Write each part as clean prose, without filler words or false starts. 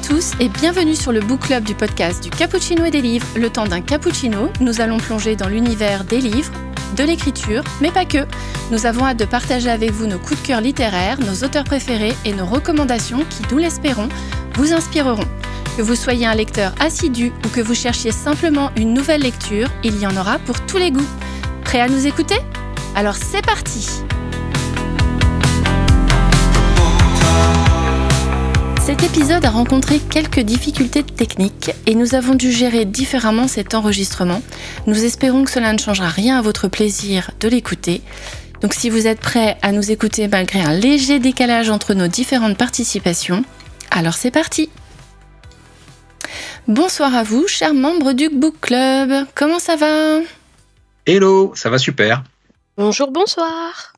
tous et bienvenue sur le Book Club du podcast du Cappuccino et des livres. Le temps d'un cappuccino, nous allons plonger dans l'univers des livres, de l'écriture, mais pas que. Nous avons hâte de partager avec vous nos coups de cœur littéraires, nos auteurs préférés et nos recommandations qui, nous l'espérons, vous inspireront. Que vous soyez un lecteur assidu ou que vous cherchiez simplement une nouvelle lecture, il y en aura pour tous les goûts. Prêt à nous écouter ? Alors c'est parti ! Cet épisode a rencontré quelques difficultés techniques et nous avons dû gérer différemment cet enregistrement. Nous espérons que cela ne changera rien à votre plaisir de l'écouter. Donc si vous êtes prêts à nous écouter malgré un léger décalage entre nos différentes participations, alors c'est parti ! Bonsoir à vous, chers membres du Book Club. Comment ça va ? Hello, ça va super. Bonjour, bonsoir.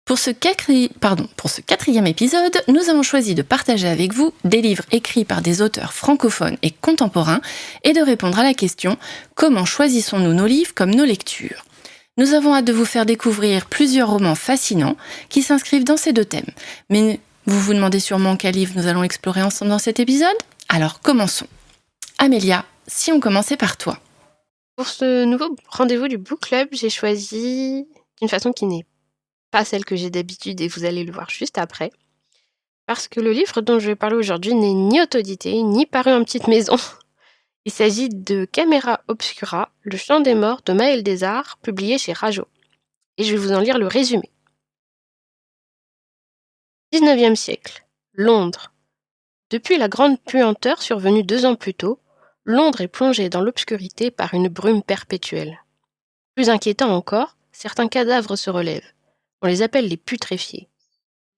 Pour ce quatrième épisode, nous avons choisi de partager avec vous des livres écrits par des auteurs francophones et contemporains et de répondre à la question « Comment choisissons-nous nos livres comme nos lectures ?» Nous avons hâte de vous faire découvrir plusieurs romans fascinants qui s'inscrivent dans ces deux thèmes. Mais vous vous demandez sûrement quel livre nous allons explorer ensemble dans cet épisode ? Alors commençons. Amélia, si on commençait par toi. Pour ce nouveau rendez-vous du Book Club, j'ai choisi d'une façon qui n'est pas celle que j'ai d'habitude et vous allez le voir juste après. Parce que le livre dont je vais parler aujourd'hui n'est ni auto-édité, ni paru en petite maison. Il s'agit de Camera Obscura, Le Chant des Morts de Maël Desarts, publié chez Rajo. Et je vais vous en lire le résumé. 19e siècle, Londres. Depuis la grande puanteur survenue 2 ans plus tôt, Londres est plongée dans l'obscurité par une brume perpétuelle. Plus inquiétant encore, certains cadavres se relèvent. On les appelle les putréfiés.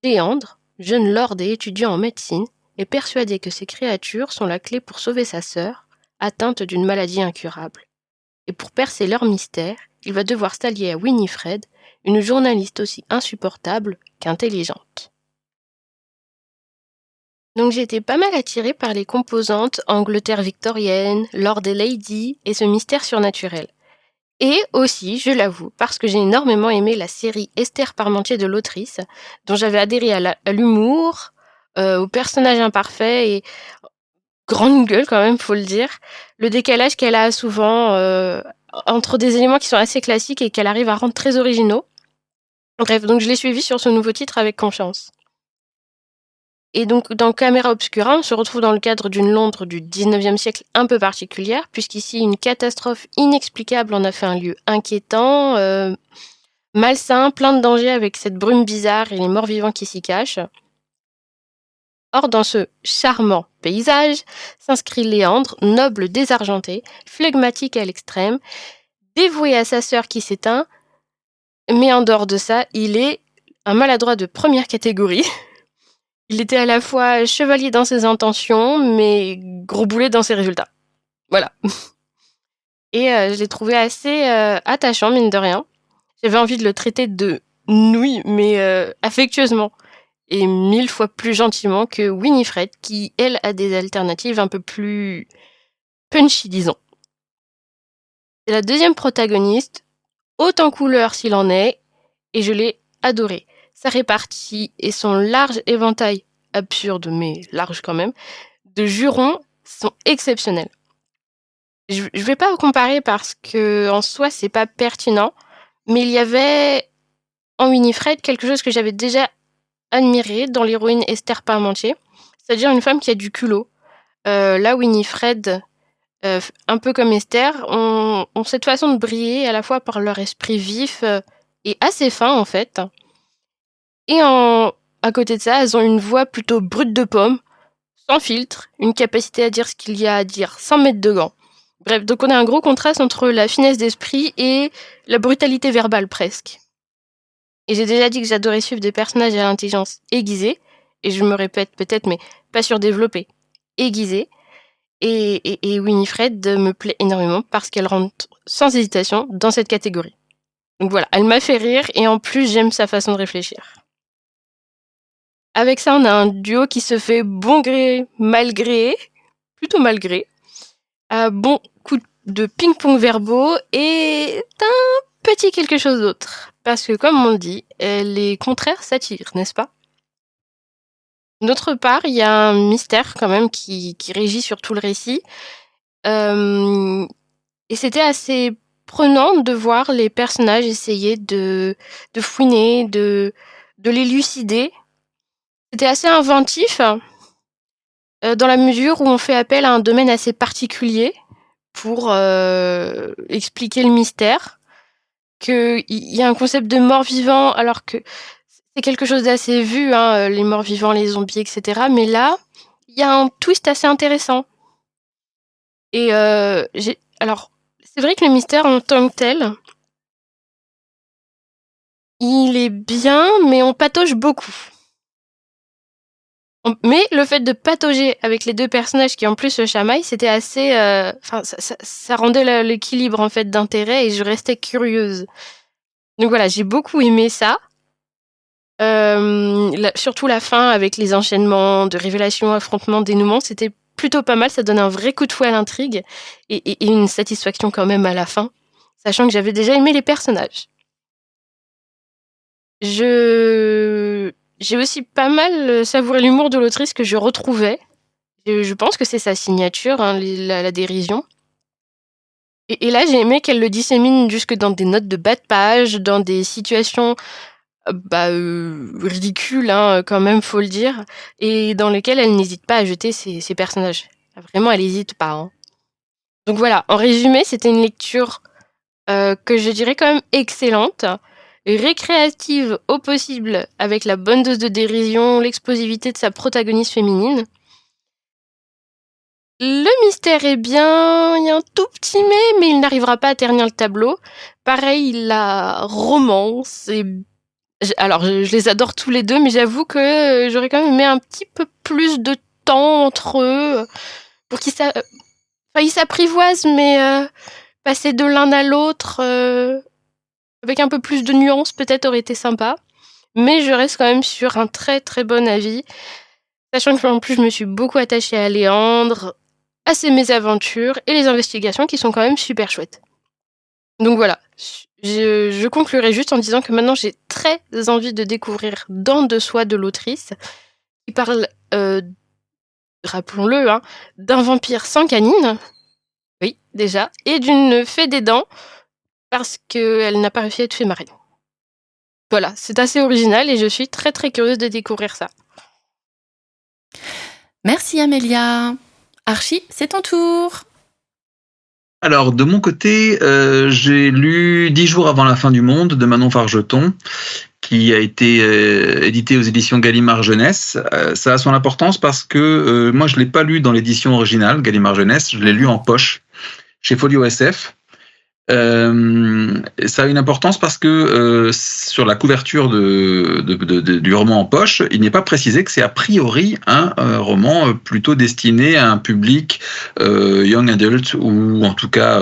Léandre, jeune lord et étudiant en médecine, est persuadé que ces créatures sont la clé pour sauver sa sœur, atteinte d'une maladie incurable. Et pour percer leur mystère, il va devoir s'allier à Winifred, une journaliste aussi insupportable qu'intelligente. Donc j'ai été pas mal attirée par les composantes Angleterre victorienne, Lord et Lady et ce mystère surnaturel. Et aussi, je l'avoue, parce que j'ai énormément aimé la série Esther Parmentier de l'autrice, dont j'avais adhéré à l'humour, au personnage imparfait et grande gueule quand même, faut le dire. Le décalage qu'elle a souvent entre des éléments qui sont assez classiques et qu'elle arrive à rendre très originaux. Bref, donc je l'ai suivie sur ce nouveau titre avec confiance. Et donc, dans Camera Obscura, on se retrouve dans le cadre d'une Londres du 19e siècle un peu particulière, puisqu'ici, une catastrophe inexplicable en a fait un lieu inquiétant, malsain, plein de dangers avec cette brume bizarre et les morts vivants qui s'y cachent. Or, dans ce charmant paysage, s'inscrit Léandre, noble désargenté, flegmatique à l'extrême, dévoué à sa sœur qui s'éteint, mais en dehors de ça, il est un maladroit de première catégorie. Il était à la fois chevalier dans ses intentions, mais gros boulet dans ses résultats. Voilà. Et je l'ai trouvé assez attachant, mine de rien. J'avais envie de le traiter de nouille, mais affectueusement. Et 1000 fois plus gentiment que Winifred, qui, elle, a des alternatives un peu plus punchy, disons. C'est la deuxième protagoniste, haute en couleur s'il en est, et je l'ai adorée. Sa répartie et son large éventail, absurde mais large quand même, de jurons sont exceptionnels. Je vais pas vous comparer parce que en soi c'est pas pertinent, mais il y avait en Winifred quelque chose que j'avais déjà admiré dans l'héroïne Esther Parmentier, c'est-à-dire une femme qui a du culot. Là Winifred, un peu comme Esther, ont cette façon de briller à la fois par leur esprit vif et assez fin en fait. Et à côté de ça, elles ont une voix plutôt brute de pomme, sans filtre, une capacité à dire ce qu'il y a à dire sans mettre de gants. Bref, donc on a un gros contraste entre la finesse d'esprit et la brutalité verbale presque. Et j'ai déjà dit que j'adorais suivre des personnages à l'intelligence aiguisée, et je me répète peut-être, mais pas surdéveloppée, aiguisée. Et Winifred me plaît énormément parce qu'elle rentre sans hésitation dans cette catégorie. Donc voilà, elle m'a fait rire et en plus j'aime sa façon de réfléchir. Avec ça, on a un duo qui se fait bon gré, mal gré, plutôt mal gré. Bon coup de ping-pong verbaux et un petit quelque chose d'autre. Parce que comme on dit, les contraires s'attirent, n'est-ce pas ? D'autre part, il y a un mystère quand même qui régit sur tout le récit. Et c'était assez prenant de voir les personnages essayer de fouiner, de l'élucider. C'était assez inventif, dans la mesure où on fait appel à un domaine assez particulier pour expliquer le mystère. Qu'il y a un concept de mort-vivant, alors que c'est quelque chose d'assez vu, hein, les morts-vivants, les zombies, etc. Mais là, il y a un twist assez intéressant. Et alors, c'est vrai que le mystère en tant que tel, il est bien, mais on patauge beaucoup. Mais le fait de patauger avec les deux personnages qui en plus se chamaillent, c'était assez... ça rendait l'équilibre en fait d'intérêt et je restais curieuse. Donc voilà, j'ai beaucoup aimé ça. Surtout la fin avec les enchaînements de révélations, affrontements, dénouements, c'était plutôt pas mal. Ça donne un vrai coup de fouet à l'intrigue et une satisfaction quand même à la fin, sachant que j'avais déjà aimé les personnages. J'ai aussi pas mal savouré l'humour de l'autrice que je retrouvais. Je pense que c'est sa signature, hein, la dérision. Et là, j'ai aimé qu'elle le dissémine jusque dans des notes de bas de page, dans des situations ridicules, hein, quand même, faut le dire, et dans lesquelles elle n'hésite pas à jeter ses personnages. Vraiment, elle n'hésite pas. Hein. Donc voilà, en résumé, c'était une lecture que je dirais quand même excellente, récréative au possible, avec la bonne dose de dérision, l'explosivité de sa protagoniste féminine. Le mystère est bien, il y a un tout petit mais il n'arrivera pas à ternir le tableau. Pareil, la romance et alors, je les adore tous les deux, mais j'avoue que j'aurais quand même aimé un petit peu plus de temps entre eux pour qu'ils ils s'apprivoisent, mais passer de l'un à l'autre avec un peu plus de nuances peut-être aurait été sympa. Mais je reste quand même sur un très très bon avis, sachant que en plus je me suis beaucoup attachée à Léandre, à ses mésaventures et les investigations qui sont quand même super chouettes. Donc voilà, je conclurai juste en disant que maintenant j'ai très envie de découvrir Dans de soi de l'autrice, qui parle, rappelons-le, hein, d'un vampire sans canine, oui déjà, et d'une fée des dents, parce qu'elle n'a pas réussi à être fée marine. Voilà, c'est assez original et je suis très très curieuse de découvrir ça. Merci Amélia. Archie, c'est ton tour. Alors, de mon côté, j'ai lu 10 jours avant la fin du monde de Manon Fargeton, qui a été édité aux éditions Gallimard Jeunesse. Ça a son importance parce que moi, je ne l'ai pas lu dans l'édition originale, Gallimard Jeunesse, je l'ai lu en poche, chez Folio SF. Ça a une importance parce que sur la couverture du roman en poche, il n'est pas précisé que c'est a priori un roman plutôt destiné à un public young adult ou en tout cas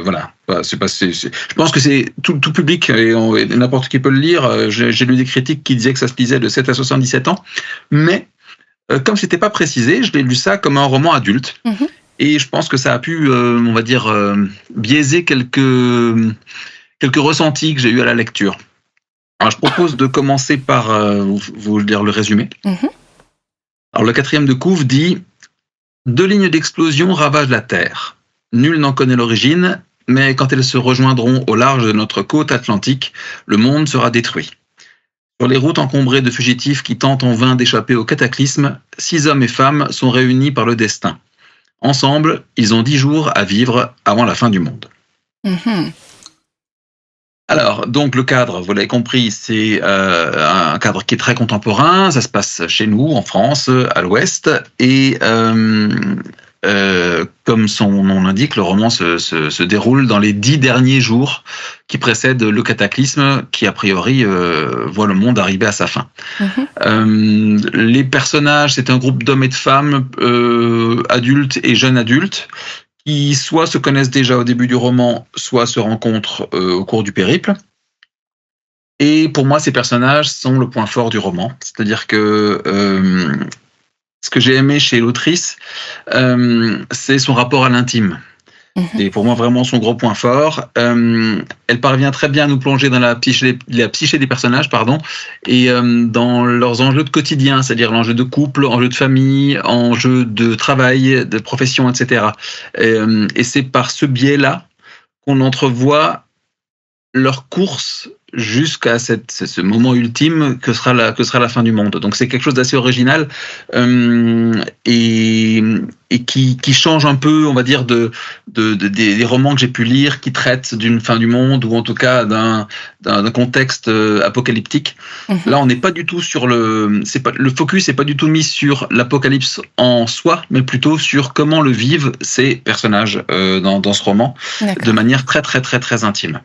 voilà. Je pense que c'est tout public et n'importe qui peut le lire. J'ai lu des critiques qui disaient que ça se lisait de 7 à 77 ans, mais comme c'était pas précisé, je l'ai lu ça comme un roman adulte. Mm-hmm. Et je pense que ça a pu, on va dire, biaiser quelques ressentis que j'ai eus à la lecture. Alors, je propose de commencer par vous lire le résumé. Mm-hmm. Alors, le 4e de couve dit « 2 lignes d'explosion ravagent la Terre. Nul n'en connaît l'origine, mais quand elles se rejoindront au large de notre côte atlantique, le monde sera détruit. Sur les routes encombrées de fugitifs qui tentent en vain d'échapper au cataclysme, 6 hommes et femmes sont réunis par le destin. Ensemble, ils ont 10 jours à vivre avant la fin du monde. » Mm-hmm. Alors, donc le cadre, vous l'avez compris, c'est un cadre qui est très contemporain. Ça se passe chez nous, en France, à l'Ouest. Et comme son nom l'indique, le roman se déroule dans les 10 derniers jours qui précèdent le cataclysme qui, a priori, voit le monde arriver à sa fin. Mm-hmm. Les personnages, c'est un groupe d'hommes et de femmes, adultes et jeunes adultes, qui soit se connaissent déjà au début du roman, soit se rencontrent au cours du périple. Et pour moi, ces personnages sont le point fort du roman. C'est-à-dire que ce que j'ai aimé chez l'autrice, c'est son rapport à l'intime. C'est pour moi vraiment son gros point fort. Elle parvient très bien à nous plonger dans la psyché des personnages, et dans leurs enjeux de quotidien, c'est-à-dire l'enjeu de couple, enjeu de famille, enjeu de travail, de profession, etc. Et c'est par ce biais-là qu'on entrevoit leur course jusqu'à ce moment ultime que sera la fin du monde. Donc c'est quelque chose d'assez original et qui change un peu, on va dire, des romans que j'ai pu lire qui traitent d'une fin du monde ou en tout cas d'un contexte apocalyptique. Là, on n'est pas du tout sur le focus n'est pas du tout mis sur l'apocalypse en soi, mais plutôt sur comment le vivent ces personnages dans ce roman. D'accord. De manière très très très très intime.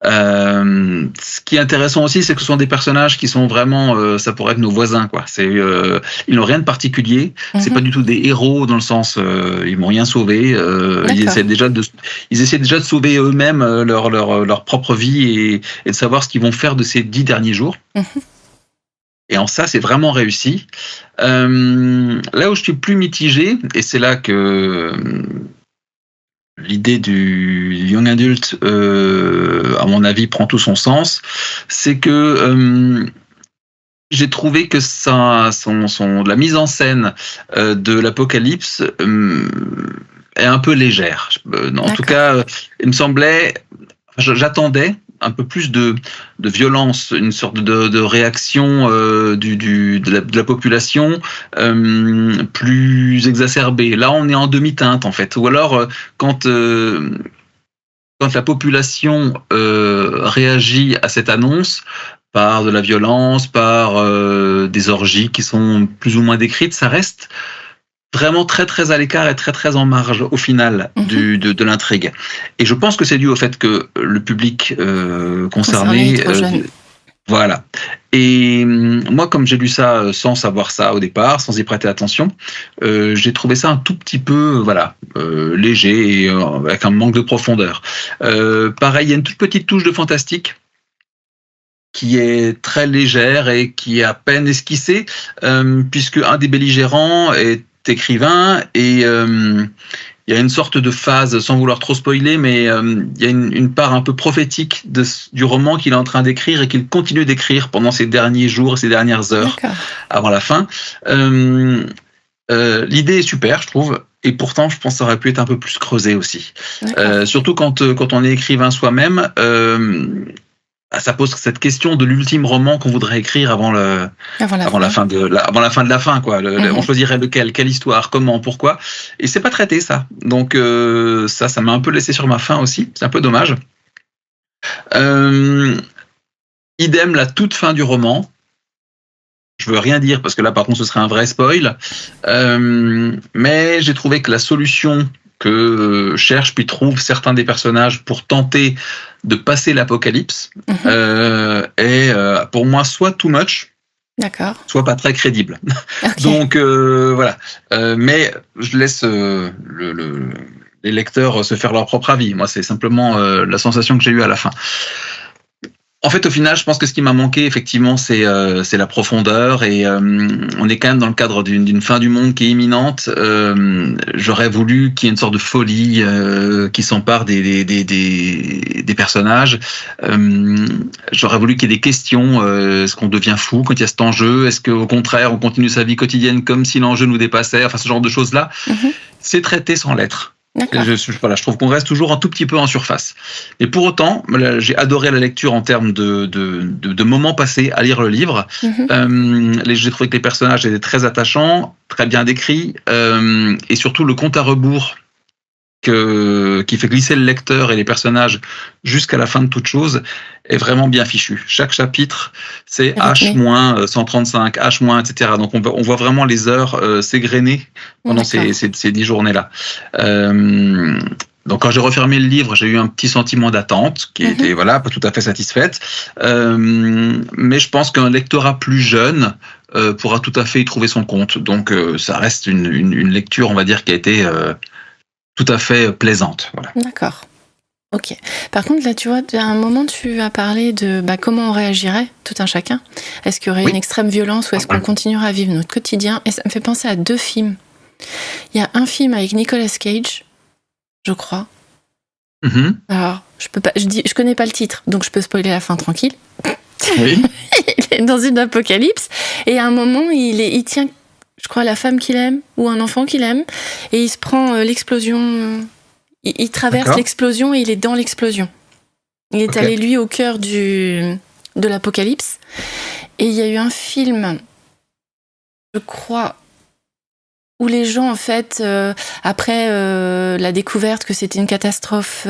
Ce qui est intéressant aussi, c'est que ce sont des personnages qui sont vraiment, ça pourrait être nos voisins, quoi. Ils n'ont rien de particulier. C'est pas du tout des héros dans le sens, ils m'ont rien sauvé. Ils essaient déjà de sauver eux-mêmes leur propre vie et de savoir ce qu'ils vont faire de ces 10 derniers jours. Et en ça, c'est vraiment réussi. Là où je suis plus mitigé, et c'est là que l'idée du young adult, à mon avis, prend tout son sens, c'est que j'ai trouvé que la mise en scène de l'apocalypse est un peu légère. En tout cas, il me semblait, j'attendais un peu plus de violence, une sorte de réaction de la population plus exacerbée. Là, on est en demi-teinte, en fait. Ou alors, quand la population réagit à cette annonce par de la violence, par des orgies qui sont plus ou moins décrites, ça reste vraiment très très à l'écart et très très en marge au final de l'intrigue. Et je pense que c'est dû au fait que le public concerné voilà. Et moi, comme j'ai lu ça sans savoir ça au départ, sans y prêter attention, j'ai trouvé ça un tout petit peu léger et avec un manque de profondeur. Pareil, il y a une toute petite touche de fantastique qui est très légère et qui est à peine esquissée, puisque un des belligérants est écrivain et il y a une sorte de phase, sans vouloir trop spoiler, mais il y a une part un peu prophétique du roman qu'il est en train d'écrire et qu'il continue d'écrire pendant ces derniers jours, ces dernières heures avant la fin. L'idée est super, je trouve, et pourtant je pense que ça aurait pu être un peu plus creusé aussi. Surtout quand on est écrivain soi-même, ça pose cette question de l'ultime roman qu'on voudrait écrire avant la fin de la fin, quoi. On choisirait lequel, quelle histoire, comment, pourquoi, et c'est pas traité ça. Donc ça m'a un peu laissé sur ma faim aussi. C'est un peu dommage. Idem la toute fin du roman. Je veux rien dire parce que là par contre ce serait un vrai spoil. Mais j'ai trouvé que la solution que cherchent puis trouvent certains des personnages pour tenter de passer l'apocalypse est pour moi soit too much, soit pas très crédible. Donc voilà. Mais je laisse les lecteurs se faire leur propre avis. Moi, c'est simplement la sensation que j'ai eue à la fin. En fait, au final, je pense que ce qui m'a manqué, effectivement, c'est la profondeur et on est quand même dans le cadre d'une fin du monde qui est imminente. J'aurais voulu qu'il y ait une sorte de folie qui s'empare des personnages. J'aurais voulu qu'il y ait des questions. Est-ce qu'on devient fou quand il y a cet enjeu? Est-ce qu'au contraire, on continue sa vie quotidienne comme si l'enjeu nous dépassait? Enfin, ce genre de choses-là, c'est traité sans lettres. Je trouve qu'on reste toujours un tout petit peu en surface. Et pour autant, j'ai adoré la lecture en termes de moments passés à lire le livre. J'ai trouvé que les personnages étaient très attachants, très bien décrits, et surtout le compte à rebours qui fait glisser le lecteur et les personnages jusqu'à la fin de toute chose est vraiment bien fichu. Chaque chapitre, c'est H-135, H-, etc. Donc on voit vraiment les heures s'égrener pendant ces 10 journées-là. Donc quand j'ai refermé le livre, j'ai eu un petit sentiment d'attente qui était pas tout à fait satisfaite. Mais je pense qu'un lectorat plus jeune pourra tout à fait y trouver son compte. Donc ça reste une lecture, on va dire, qui a été tout à fait plaisante. Voilà. D'accord. Ok. Par contre, là, tu vois, à un moment, tu as parlé de comment on réagirait, tout un chacun. Est-ce qu'il y aurait une extrême violence ou est-ce qu'on continuera à vivre notre quotidien? Et ça me fait penser à 2 films. Il y a un film avec Nicolas Cage, je crois, Mhm. Alors, je connais pas le titre, donc je peux spoiler la fin tranquille. Oui. Il est dans une apocalypse, et à un moment, il tient, je crois, la femme qu'il aime, ou un enfant qu'il aime, et il se prend l'explosion. Il traverse D'accord. l'explosion et il est dans l'explosion. Il est Ok. allé, lui, au cœur de l'apocalypse. Et il y a eu un film, je crois, où les gens, en fait, après la découverte que c'était une catastrophe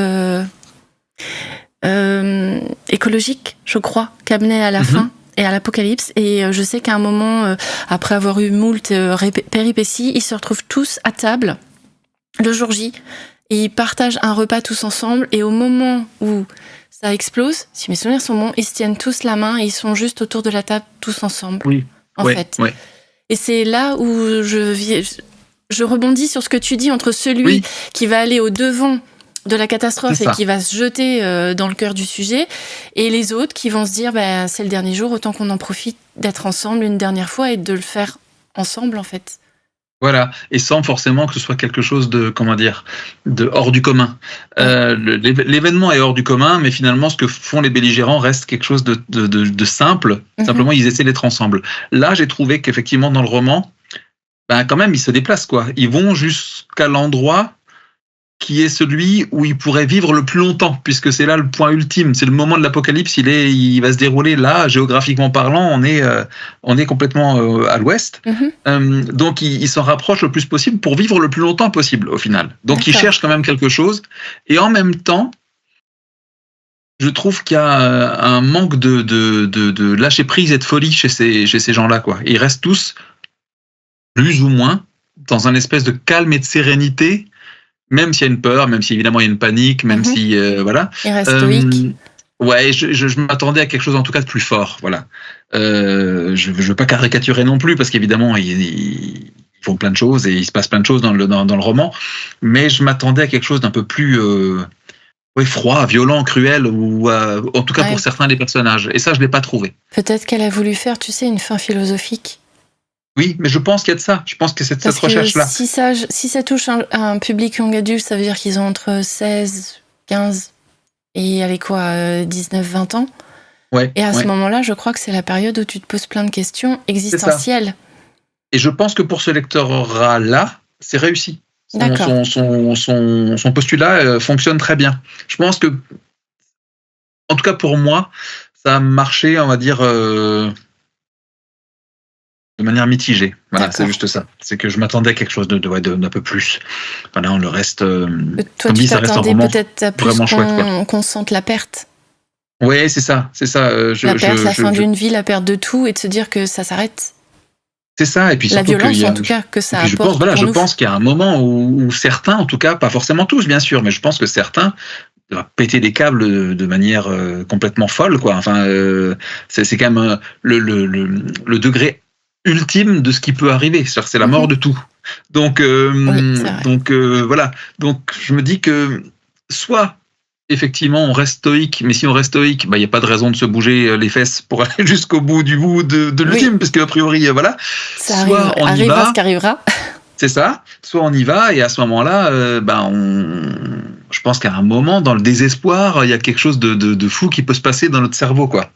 écologique, je crois, qu'amenait à la fin et à l'apocalypse. Et je sais qu'à un moment, après avoir eu moult péripéties, ils se retrouvent tous à table le jour J et ils partagent un repas tous ensemble. Et au moment où ça explose, si mes souvenirs sont bons, ils se tiennent tous la main et ils sont juste autour de la table tous ensemble. Oui. En fait. Ouais. Et c'est là où je rebondis sur ce que tu dis entre celui qui va aller au devant de la catastrophe et qui va se jeter dans le cœur du sujet, et les autres qui vont se dire c'est le dernier jour, autant qu'on en profite d'être ensemble une dernière fois et de le faire ensemble, en fait. Voilà, et sans forcément que ce soit quelque chose de, de hors du commun. L'événement est hors du commun, mais finalement, ce que font les belligérants reste quelque chose de simple. Simplement, ils essaient d'être ensemble. Là, j'ai trouvé qu'effectivement, dans le roman, quand même, ils se déplacent, quoi. Ils vont jusqu'à l'endroit qui est celui où il pourrait vivre le plus longtemps, puisque c'est là le point ultime, c'est le moment de l'apocalypse, il va se dérouler là, géographiquement parlant, on est complètement à l'ouest, donc il s'en rapproche le plus possible pour vivre le plus longtemps possible au final. Donc il cherche quand même quelque chose, et en même temps, je trouve qu'il y a un manque de lâcher prise et de folie chez ces gens-là, quoi. Ils restent tous, plus ou moins, dans un espèce de calme et de sérénité, même s'il y a une peur, même si évidemment il y a une panique, même si voilà. Il reste stoïque. Ouais, je m'attendais à quelque chose en tout cas de plus fort, voilà. Je veux pas caricaturer non plus parce qu'évidemment ils font plein de choses et il se passe plein de choses dans le roman, mais je m'attendais à quelque chose d'un peu plus froid, violent, cruel, ou en tout cas pour certains des personnages. Et ça, je l'ai pas trouvé. Peut-être qu'elle a voulu faire, tu sais, une fin philosophique. Oui, mais je pense qu'il y a de ça. Je pense que c'est cette recherche-là. Si ça touche un public young adulte, ça veut dire qu'ils ont entre 16, 15 et 19, 20 ans. Ouais, et à ce moment-là, je crois que c'est la période où tu te poses plein de questions existentielles. Et je pense que pour ce lectorat-là, c'est réussi. Son postulat fonctionne très bien. Je pense que, en tout cas pour moi, ça a marché, on va dire... de manière mitigée. Voilà, c'est juste ça. C'est que je m'attendais à quelque chose d'un peu plus. Voilà, le reste... Toi, tu t'attendais peut-être à plus qu'on sente la perte. Oui, c'est ça. La fin d'une vie, la perte de tout, et de se dire que ça s'arrête. C'est ça, et puis la violence, en tout cas, que ça apporte. Je pense qu'il y a un moment où certains, en tout cas, pas forcément tous, bien sûr, mais je pense que certains doivent péter des câbles de manière complètement folle, quoi. Enfin, c'est quand même le degré ultime de ce qui peut arriver, c'est la mort de tout. Donc, voilà. Donc, je me dis que soit effectivement on reste stoïque, mais si on reste stoïque, il n'y a pas de raison de se bouger les fesses pour aller jusqu'au bout de l'ultime, parce qu'a priori, voilà. Ça arrivera ce qu'arrivera. C'est ça. Soit on y va, et à ce moment-là, je pense qu'à un moment, dans le désespoir, il y a quelque chose de fou qui peut se passer dans notre cerveau, quoi.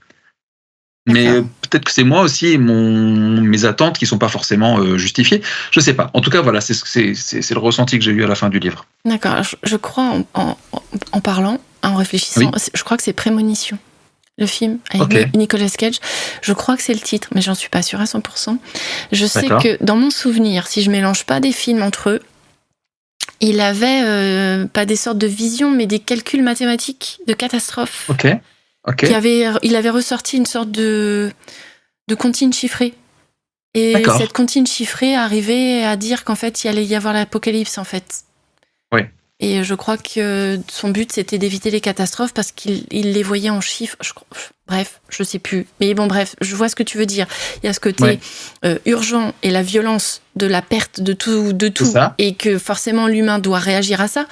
Mais peut-être que c'est moi aussi, mes attentes qui ne sont pas forcément justifiées. Je ne sais pas. En tout cas, voilà, c'est le ressenti que j'ai eu à la fin du livre. D'accord. Je crois, en parlant, en réfléchissant, je crois que c'est Prémonition, le film avec Nicolas Cage. Je crois que c'est le titre, mais j'en suis pas sûre à 100%. Je sais que dans mon souvenir, si je mélange pas des films entre eux, il avait pas des sortes de visions, mais des calculs mathématiques de catastrophe. Il avait ressorti une sorte de comptine chiffrée. Et cette comptine chiffrée arrivait à dire qu'en fait, il allait y avoir l'apocalypse, en fait. Oui. Et je crois que son but, c'était d'éviter les catastrophes parce qu'il les voyait en chiffres. Bref, je sais plus. Mais bon, bref, je vois ce que tu veux dire. Il y a ce côté urgent et la violence de la perte de tout, et que forcément l'humain doit réagir à ça.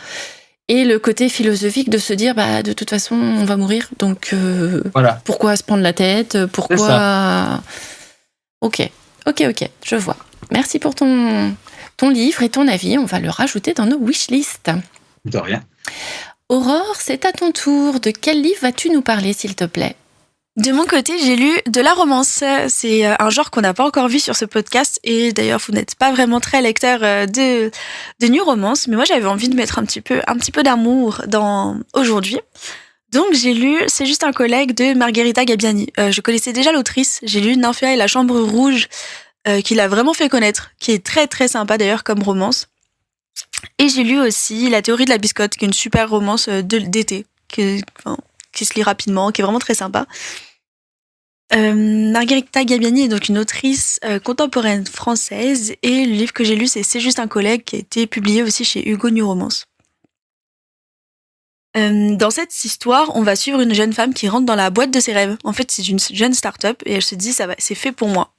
Et le côté philosophique de se dire, de toute façon, on va mourir, donc pourquoi se prendre la tête ? Pourquoi... Ok, je vois. Merci pour ton livre et ton avis. On va le rajouter dans nos wishlists. De rien. Aurore, c'est à ton tour. De quel livre vas-tu nous parler, s'il te plaît ? De mon côté, j'ai lu de la romance. C'est un genre qu'on n'a pas encore vu sur ce podcast. Et d'ailleurs, vous n'êtes pas vraiment très lecteur de new romance. Mais moi, j'avais envie de mettre un petit peu d'amour dans aujourd'hui. Donc, j'ai lu C'est juste un collègue de Margherita Gabbiani. Je connaissais déjà l'autrice. J'ai lu Nymphéa et la chambre rouge, qui l'a vraiment fait connaître, qui est très très sympa d'ailleurs comme romance. Et j'ai lu aussi La théorie de la biscotte, qui est une super romance d'été, qui se lit rapidement, qui est vraiment très sympa. Margherita Gabbiani est donc une autrice contemporaine française, et le livre que j'ai lu, c'est juste un collègue, qui a été publié aussi chez Hugo New Romance. Dans cette histoire, on va suivre une jeune femme qui rentre dans la boîte de ses rêves. En fait, c'est une jeune start-up et elle se dit c'est fait pour moi.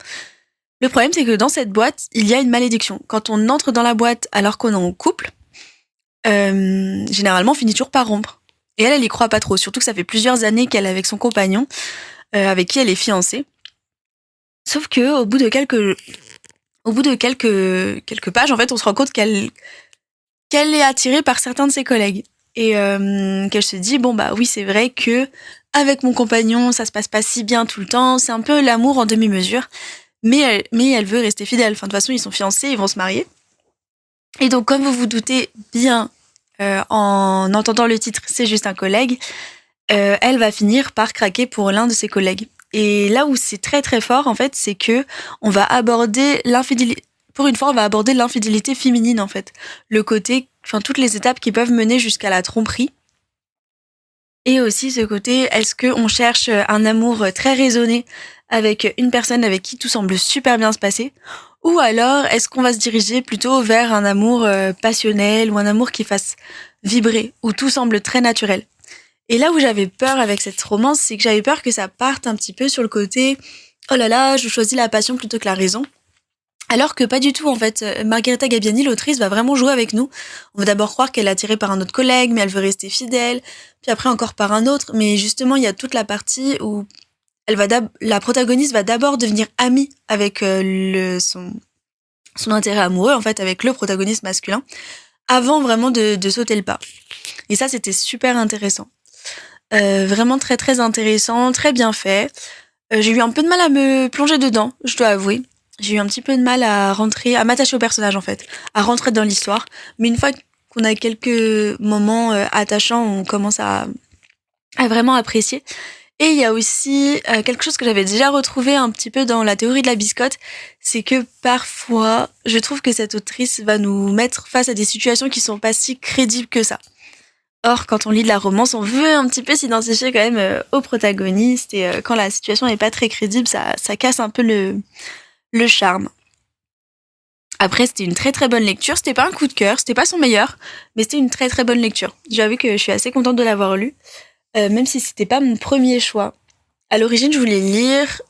Le problème, c'est que dans cette boîte, il y a une malédiction. Quand on entre dans la boîte alors qu'on est en couple, généralement, on finit toujours par rompre. Et elle y croit pas trop, surtout que ça fait plusieurs années qu'elle est avec son compagnon, avec qui elle est fiancée. Sauf que au bout de quelques pages, en fait, on se rend compte qu'elle est attirée par certains de ses collègues. Et qu'elle se dit oui, c'est vrai que avec mon compagnon ça se passe pas si bien tout le temps, c'est un peu l'amour en demi-mesure, mais elle veut rester fidèle. Enfin, de toute façon, ils sont fiancés, ils vont se marier. Et donc, comme vous vous doutez bien, en entendant le titre C'est juste un collègue, elle va finir par craquer pour l'un de ses collègues. Et là où c'est très très fort, en fait, c'est que on va aborder l'infidélité. Pour une fois, on va aborder l'infidélité féminine, en fait. Le côté, toutes les étapes qui peuvent mener jusqu'à la tromperie. Et aussi ce côté, est-ce qu'on cherche un amour très raisonné avec une personne avec qui tout semble super bien se passer, ou alors est-ce qu'on va se diriger plutôt vers un amour passionnel, ou un amour qui fasse vibrer, où tout semble très naturel. Et là où j'avais peur avec cette romance, c'est que j'avais peur que ça parte un petit peu sur le côté « Oh là là, je choisis la passion plutôt que la raison ». Alors que pas du tout, en fait. Margherita Gabbiani, l'autrice, va vraiment jouer avec nous. On va d'abord croire qu'elle est attirée par un autre collègue, mais elle veut rester fidèle. Puis après, encore par un autre. Mais justement, il y a toute la partie où la protagoniste va d'abord devenir amie avec son intérêt amoureux, en fait, avec le protagoniste masculin, avant vraiment de sauter le pas. Et ça, c'était super intéressant. Vraiment très, très intéressant, très bien fait. J'ai eu un peu de mal à me plonger dedans, je dois avouer. J'ai eu un petit peu de mal à m'attacher au personnage, en fait, à rentrer dans l'histoire. Mais une fois qu'on a quelques moments attachants, on commence à vraiment apprécier. Et il y a aussi quelque chose que j'avais déjà retrouvé un petit peu dans La théorie de la biscotte, c'est que parfois, je trouve que cette autrice va nous mettre face à des situations qui sont pas si crédibles que ça. Or, quand on lit de la romance, on veut un petit peu s'identifier quand même au protagoniste, et quand la situation n'est pas très crédible, ça casse un peu le charme. Après, c'était une très très bonne lecture. C'était pas un coup de cœur, c'était pas son meilleur, mais c'était une très très bonne lecture. J'avoue que je suis assez contente de l'avoir lu, même si c'était pas mon premier choix. À l'origine, je voulais lire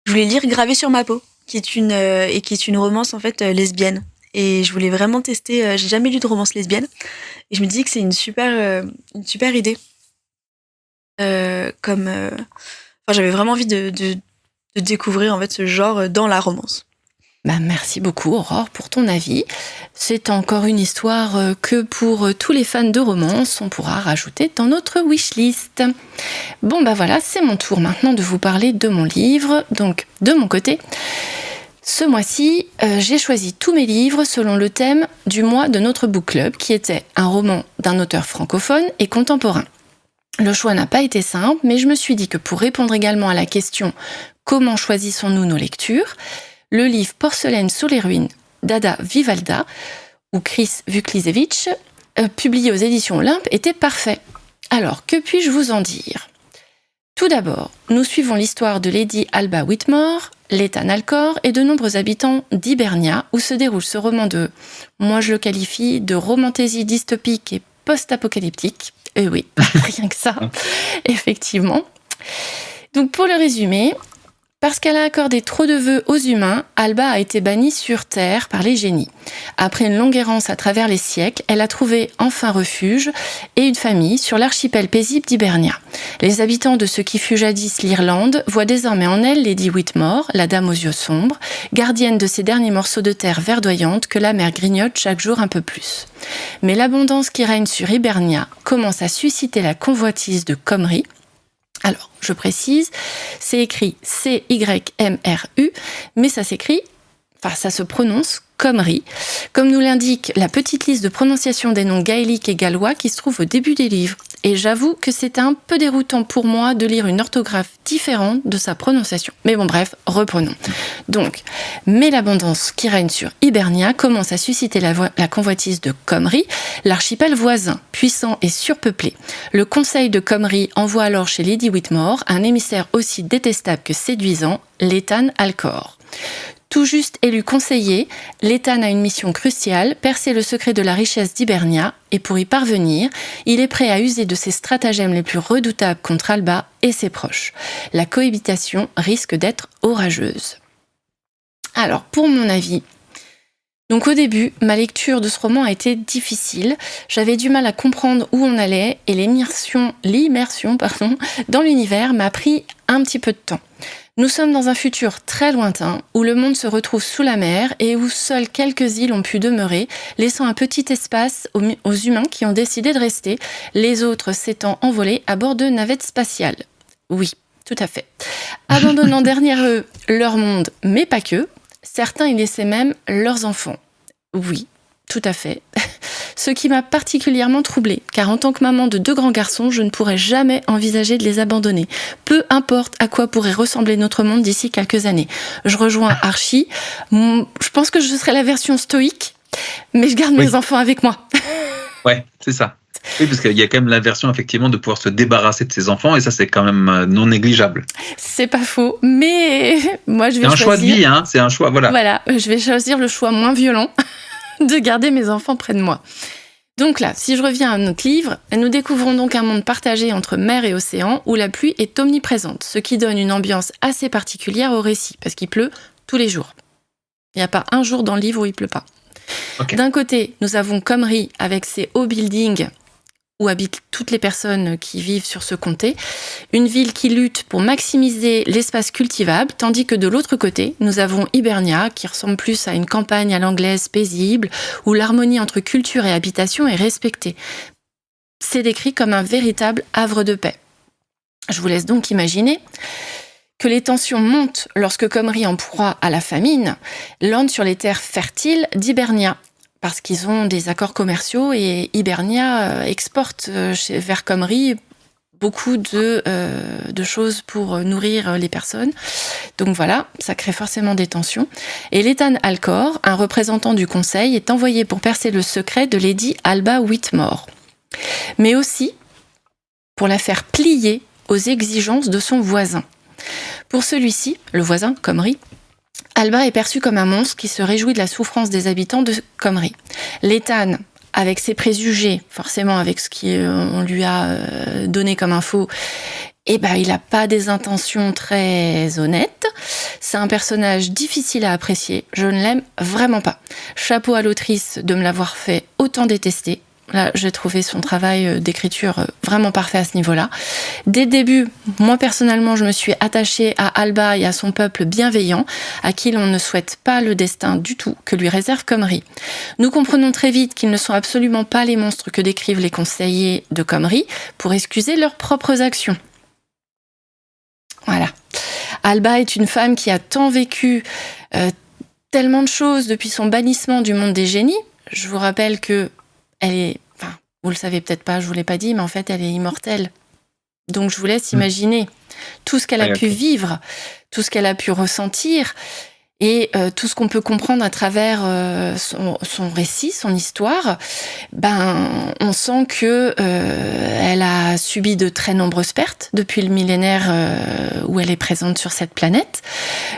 Gravé sur ma peau, qui est une romance en fait lesbienne. Et je voulais vraiment tester. J'ai jamais lu de romance lesbienne, et je me dis que c'est une super idée. J'avais vraiment envie de découvrir en fait ce genre dans la romance. Merci beaucoup Aurore pour ton avis. C'est encore une histoire que pour tous les fans de romance, on pourra rajouter dans notre wishlist. Bon voilà, c'est mon tour maintenant de vous parler de mon livre. Donc de mon côté, ce mois-ci, j'ai choisi tous mes livres selon le thème du mois de notre book club, qui était un roman d'un auteur francophone et contemporain. Le choix n'a pas été simple, mais je me suis dit que pour répondre également à la question « Comment choisissons-nous nos lectures ?», le livre « Porcelaine sous les ruines » d'Ada Vivalda ou Chris Vuklisevich, publié aux éditions Olympe, était parfait. Alors, que puis-je vous en dire ? Tout d'abord, nous suivons l'histoire de Lady Alba Whitmore, Leta Nalcor et de nombreux habitants d'Hibernia, où se déroule ce roman moi je le qualifie de romantaisie dystopique et post-apocalyptique. Oui, rien que ça, effectivement. Donc pour le résumer, Parce qu'elle a accordé trop de vœux aux humains, Alba a été bannie sur Terre par les génies. Après une longue errance à travers les siècles, elle a trouvé enfin refuge et une famille sur l'archipel paisible d'Hibernia. Les habitants de ce qui fut jadis l'Irlande voient désormais en elle Lady Whitmore, la dame aux yeux sombres, gardienne de ces derniers morceaux de terre verdoyante que la mer grignote chaque jour un peu plus. Mais l'abondance qui règne sur Hibernia commence à susciter la convoitise de Comrie. Alors, je précise, c'est écrit C-Y-M-R-U, mais ça se prononce Comrie, comme nous l'indique la petite liste de prononciation des noms gaéliques et gallois qui se trouve au début des livres. Et j'avoue que c'est un peu déroutant pour moi de lire une orthographe différente de sa prononciation. Mais bon, bref, reprenons. Donc, mais l'abondance qui règne sur Hibernia commence à susciter la convoitise de Comrie, l'archipel voisin, puissant et surpeuplé. Le conseil de Comrie envoie alors chez Lady Whitmore un émissaire aussi détestable que séduisant, l'Ethan Alcor. Tout juste élu conseiller, l'Ethan a une mission cruciale, percer le secret de la richesse d'Hibernia, et pour y parvenir, il est prêt à user de ses stratagèmes les plus redoutables contre Alba et ses proches. La cohabitation risque d'être orageuse. Alors, pour mon avis, donc au début, ma lecture de ce roman a été difficile. J'avais du mal à comprendre où on allait et l'immersion dans l'univers m'a pris un petit peu de temps. Nous sommes dans un futur très lointain où le monde se retrouve sous la mer et où seules quelques îles ont pu demeurer, laissant un petit espace aux humains qui ont décidé de rester, les autres s'étant envolés à bord de navettes spatiales. Oui, tout à fait. Abandonnant derrière eux leur monde, mais pas que, certains y laissaient même leurs enfants. Oui, tout à fait. Ce qui m'a particulièrement troublée, car en tant que maman de 2 grands garçons, je ne pourrais jamais envisager de les abandonner. Peu importe à quoi pourrait ressembler notre monde d'ici quelques années. Je rejoins Archie. Je pense que je serai la version stoïque, mais je garde mes enfants avec moi. Ouais, c'est ça. Oui, parce qu'il y a quand même la version effectivement de pouvoir se débarrasser de ses enfants, et ça c'est quand même non négligeable. C'est pas faux, mais moi je vais choisir... C'est un choix de vie, hein, c'est un choix, voilà. Voilà, je vais choisir le choix moins violent de garder mes enfants près de moi. Donc là, si je reviens à notre livre, nous découvrons donc un monde partagé entre mer et océan où la pluie est omniprésente, ce qui donne une ambiance assez particulière au récit, parce qu'il pleut tous les jours. Il n'y a pas un jour dans le livre où il pleut pas. Okay. D'un côté, nous avons Comrie avec ses hauts buildings où habitent toutes les personnes qui vivent sur ce comté, une ville qui lutte pour maximiser l'espace cultivable, tandis que de l'autre côté, nous avons Hibernia, qui ressemble plus à une campagne à l'anglaise paisible, où l'harmonie entre culture et habitation est respectée. C'est décrit comme un véritable havre de paix. Je vous laisse donc imaginer que les tensions montent lorsque Comrie en proie à la famine lande sur les terres fertiles d'Hibernia, parce qu'ils ont des accords commerciaux et Hibernia exporte vers Comrie beaucoup de choses pour nourrir les personnes. Donc voilà, ça crée forcément des tensions. Et l'Ethan Alcor, un représentant du conseil, est envoyé pour percer le secret de Lady Alba Whitmore, mais aussi pour la faire plier aux exigences de son voisin. Pour celui-ci, le voisin, Comrie, Alba est perçu comme un monstre qui se réjouit de la souffrance des habitants de Comrie. L'Ethan, avec ses préjugés, forcément avec ce qu'on lui a donné comme info, il n'a pas des intentions très honnêtes. C'est un personnage difficile à apprécier. Je ne l'aime vraiment pas. Chapeau à l'autrice de me l'avoir fait autant détester. Là, j'ai trouvé son travail d'écriture vraiment parfait à ce niveau-là. Dès le début, moi personnellement, je me suis attachée à Alba et à son peuple bienveillant, à qui l'on ne souhaite pas le destin du tout que lui réserve Comrie. Nous comprenons très vite qu'ils ne sont absolument pas les monstres que décrivent les conseillers de Comrie pour excuser leurs propres actions. Voilà. Alba est une femme qui a tant vécu tellement de choses depuis son bannissement du monde des génies. Je vous rappelle que elle est, vous le savez peut-être pas, je vous l'ai pas dit, mais en fait, elle est immortelle. Donc, je vous laisse imaginer tout ce qu'elle a pu vivre, tout ce qu'elle a pu ressentir et tout ce qu'on peut comprendre à travers son récit, son histoire. On sent que elle a subi de très nombreuses pertes depuis le millénaire où elle est présente sur cette planète.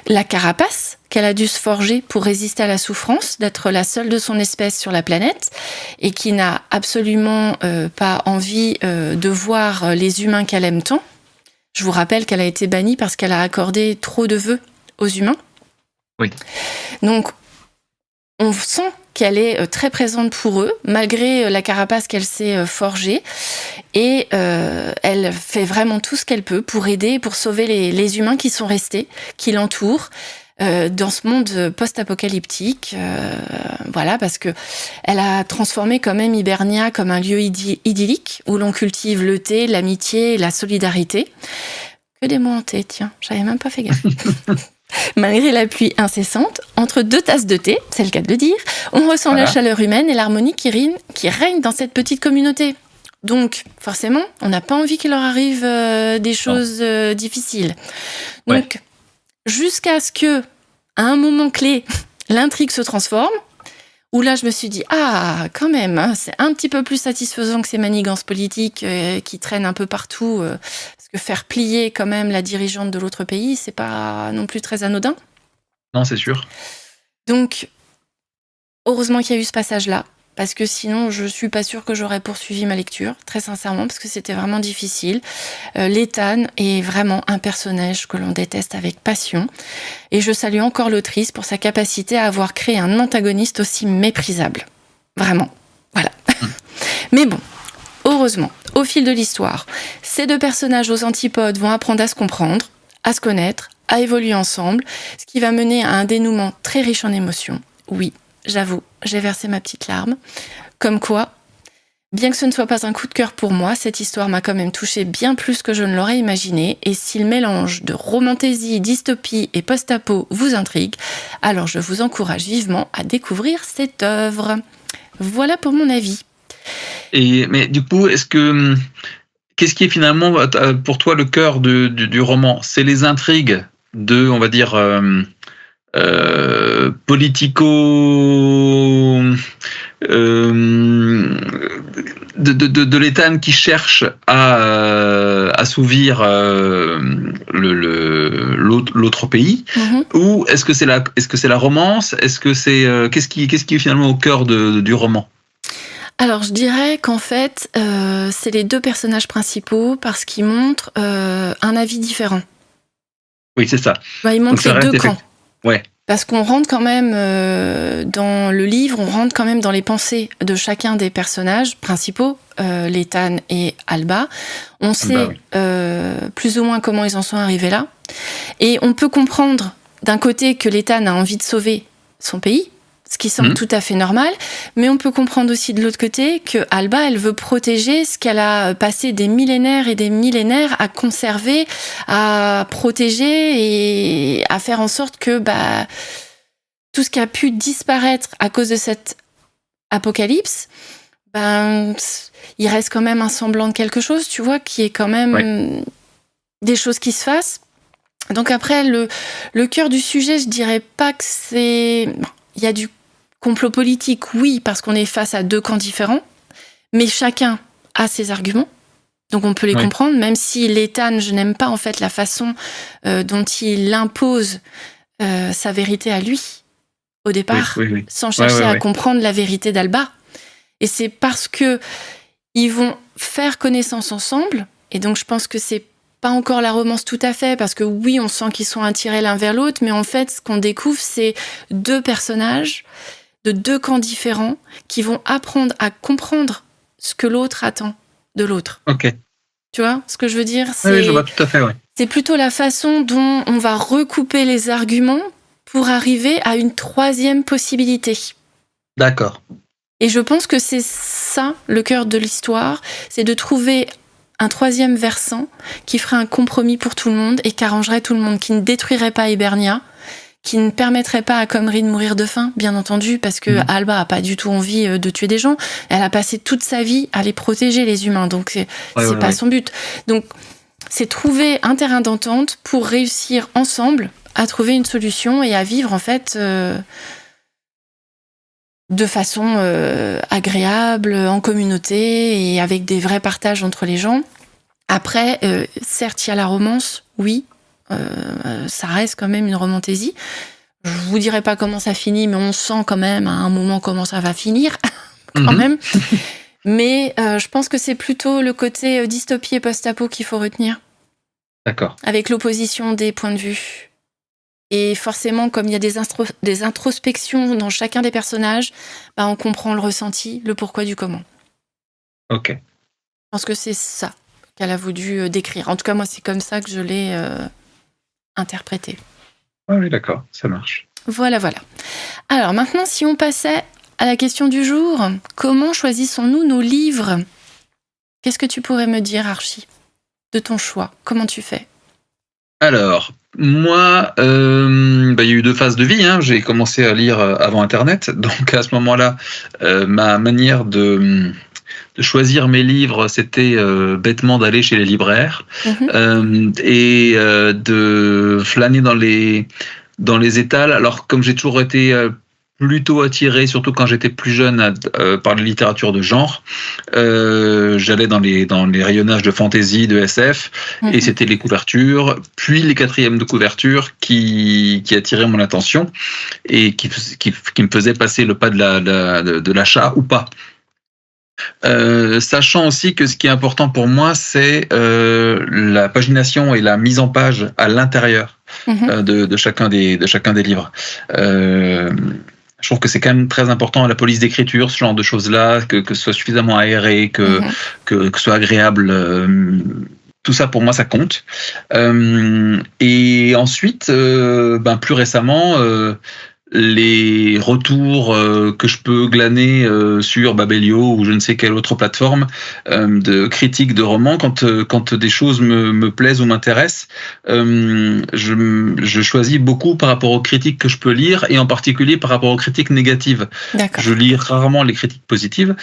La carapace qu'elle a dû se forger pour résister à la souffrance d'être la seule de son espèce sur la planète et qui n'a absolument pas envie de voir les humains qu'elle aime tant. Je vous rappelle qu'elle a été bannie parce qu'elle a accordé trop de vœux aux humains. Oui. Donc, on sent qu'elle est très présente pour eux, malgré la carapace qu'elle s'est forgée. Et elle fait vraiment tout ce qu'elle peut pour aider, pour sauver les humains qui sont restés, qui l'entourent. Dans ce monde post-apocalyptique, voilà, parce que elle a transformé quand même Hibernia comme un lieu idyllique où l'on cultive le thé, l'amitié, la solidarité. Que des mots en thé, tiens, j'avais même pas fait gaffe. Malgré la pluie incessante, entre 2 tasses de thé, c'est le cas de le dire, on ressent la chaleur humaine et l'harmonie qui règne dans cette petite communauté. Donc, forcément, on n'a pas envie qu'il leur arrive des choses difficiles. Donc, jusqu'à ce que, à un moment clé, l'intrigue se transforme, où là, je me suis dit, quand même, hein, c'est un petit peu plus satisfaisant que ces manigances politiques qui traînent un peu partout, parce que faire plier quand même la dirigeante de l'autre pays, c'est pas non plus très anodin. Non, c'est sûr. Donc, heureusement qu'il y a eu ce passage-là, parce que sinon, je suis pas sûre que j'aurais poursuivi ma lecture, très sincèrement, parce que c'était vraiment difficile. Létane est vraiment un personnage que l'on déteste avec passion, et je salue encore l'autrice pour sa capacité à avoir créé un antagoniste aussi méprisable. Vraiment, voilà. Mais bon, heureusement, au fil de l'histoire, ces 2 personnages aux antipodes vont apprendre à se comprendre, à se connaître, à évoluer ensemble, ce qui va mener à un dénouement très riche en émotions. Oui, j'avoue, j'ai versé ma petite larme. Comme quoi, bien que ce ne soit pas un coup de cœur pour moi, cette histoire m'a quand même touchée bien plus que je ne l'aurais imaginé. Et si le mélange de romantaisie, dystopie et post-apo vous intrigue, alors je vous encourage vivement à découvrir cette œuvre. Voilà pour mon avis. Mais du coup, qu'est-ce qui est finalement pour toi le cœur du roman? C'est les intrigues on va dire, politico de Létane qui cherche à assouvir l'autre pays, ou est-ce que c'est la romance? Est-ce que c'est qu'est-ce qui est finalement au cœur du roman? Alors, je dirais qu'en fait, c'est les 2 personnages principaux parce qu'ils montrent un avis différent. Oui, c'est ça. Ils montrent les 2 camps. Ouais. Parce qu'on rentre quand même dans le livre, on rentre quand même dans les pensées de chacun des personnages principaux, Létane et Alba. On sait plus ou moins comment ils en sont arrivés là. Et on peut comprendre d'un côté que Létane a envie de sauver son pays, ce qui semble tout à fait normal, mais on peut comprendre aussi de l'autre côté que Alba, elle veut protéger ce qu'elle a passé des millénaires et des millénaires à conserver, à protéger et à faire en sorte que tout ce qui a pu disparaître à cause de cette apocalypse, il reste quand même un semblant de quelque chose, tu vois, qui est quand même des choses qui se fassent. Donc après, le cœur du sujet, je dirais pas que c'est... Il y a du complot politique, oui, parce qu'on est face à 2 camps différents, mais chacun a ses arguments, donc on peut les comprendre, même si Létane, je n'aime pas en fait la façon dont il impose sa vérité à lui, au départ, sans chercher à comprendre la vérité d'Alba. Et c'est parce que ils vont faire connaissance ensemble, et donc je pense que c'est pas encore la romance tout à fait, parce que oui, on sent qu'ils sont attirés l'un vers l'autre, mais en fait, ce qu'on découvre, c'est 2 personnages de 2 camps différents qui vont apprendre à comprendre ce que l'autre attend de l'autre. Ok. Tu vois ce que je veux dire? Oui, je vois tout à fait, ouais. C'est plutôt la façon dont on va recouper les arguments pour arriver à une 3e possibilité. D'accord. Et je pense que c'est ça, le cœur de l'histoire, c'est de trouver un 3e versant qui ferait un compromis pour tout le monde et qui arrangerait tout le monde, qui ne détruirait pas Hibernia, qui ne permettrait pas à Comrie de mourir de faim, bien entendu, parce que Alba a pas du tout envie de tuer des gens. Elle a passé toute sa vie à les protéger, les humains, donc c'est pas son but. Donc, c'est trouver un terrain d'entente pour réussir ensemble à trouver une solution et à vivre, en fait, de façon agréable, en communauté et avec des vrais partages entre les gens. Après, certes, il y a la romance, oui, ça reste quand même une romantaisie. Je vous dirai pas comment ça finit, mais on sent quand même à un moment comment ça va finir, quand même. Mais je pense que c'est plutôt le côté dystopie et post-apo qu'il faut retenir. D'accord. avec l'opposition des points de vue. Et forcément, comme il y a des introspections dans chacun des personnages, on comprend le ressenti, le pourquoi du comment. Ok. Je pense que c'est ça qu'elle a voulu décrire. En tout cas, moi, c'est comme ça que je l'ai interprété. Oui, d'accord, ça marche. Voilà. Alors maintenant, si on passait à la question du jour, comment choisissons-nous nos livres ? Qu'est-ce que tu pourrais me dire, Archie, de ton choix ? Comment tu fais ? Alors, moi, il y a eu 2 phases de vie. J'ai commencé à lire avant Internet. Donc, à ce moment-là, ma manière de choisir mes livres, c'était bêtement d'aller chez les libraires et de flâner dans les étals. Alors, comme j'ai toujours été plutôt attiré, surtout quand j'étais plus jeune, par la littérature de genre, j'allais dans les rayonnages de fantasy, de SF, et c'était les couvertures, puis les quatrièmes de couverture qui attiraient mon attention et qui me faisaient passer le pas de l'achat ou pas. Sachant aussi que ce qui est important pour moi, c'est la pagination et la mise en page à l'intérieur de chacun des livres. Je trouve que c'est quand même très important la police d'écriture, ce genre de choses-là, que ce soit suffisamment aéré, que ce soit agréable. Tout ça, pour moi, ça compte. Et ensuite, plus récemment, les retours que je peux glaner sur Babelio ou je ne sais quelle autre plateforme de critiques de romans, quand des choses me plaisent ou m'intéressent, je choisis beaucoup par rapport aux critiques que je peux lire, et en particulier par rapport aux critiques négatives. D'accord. Je lis rarement les critiques positives.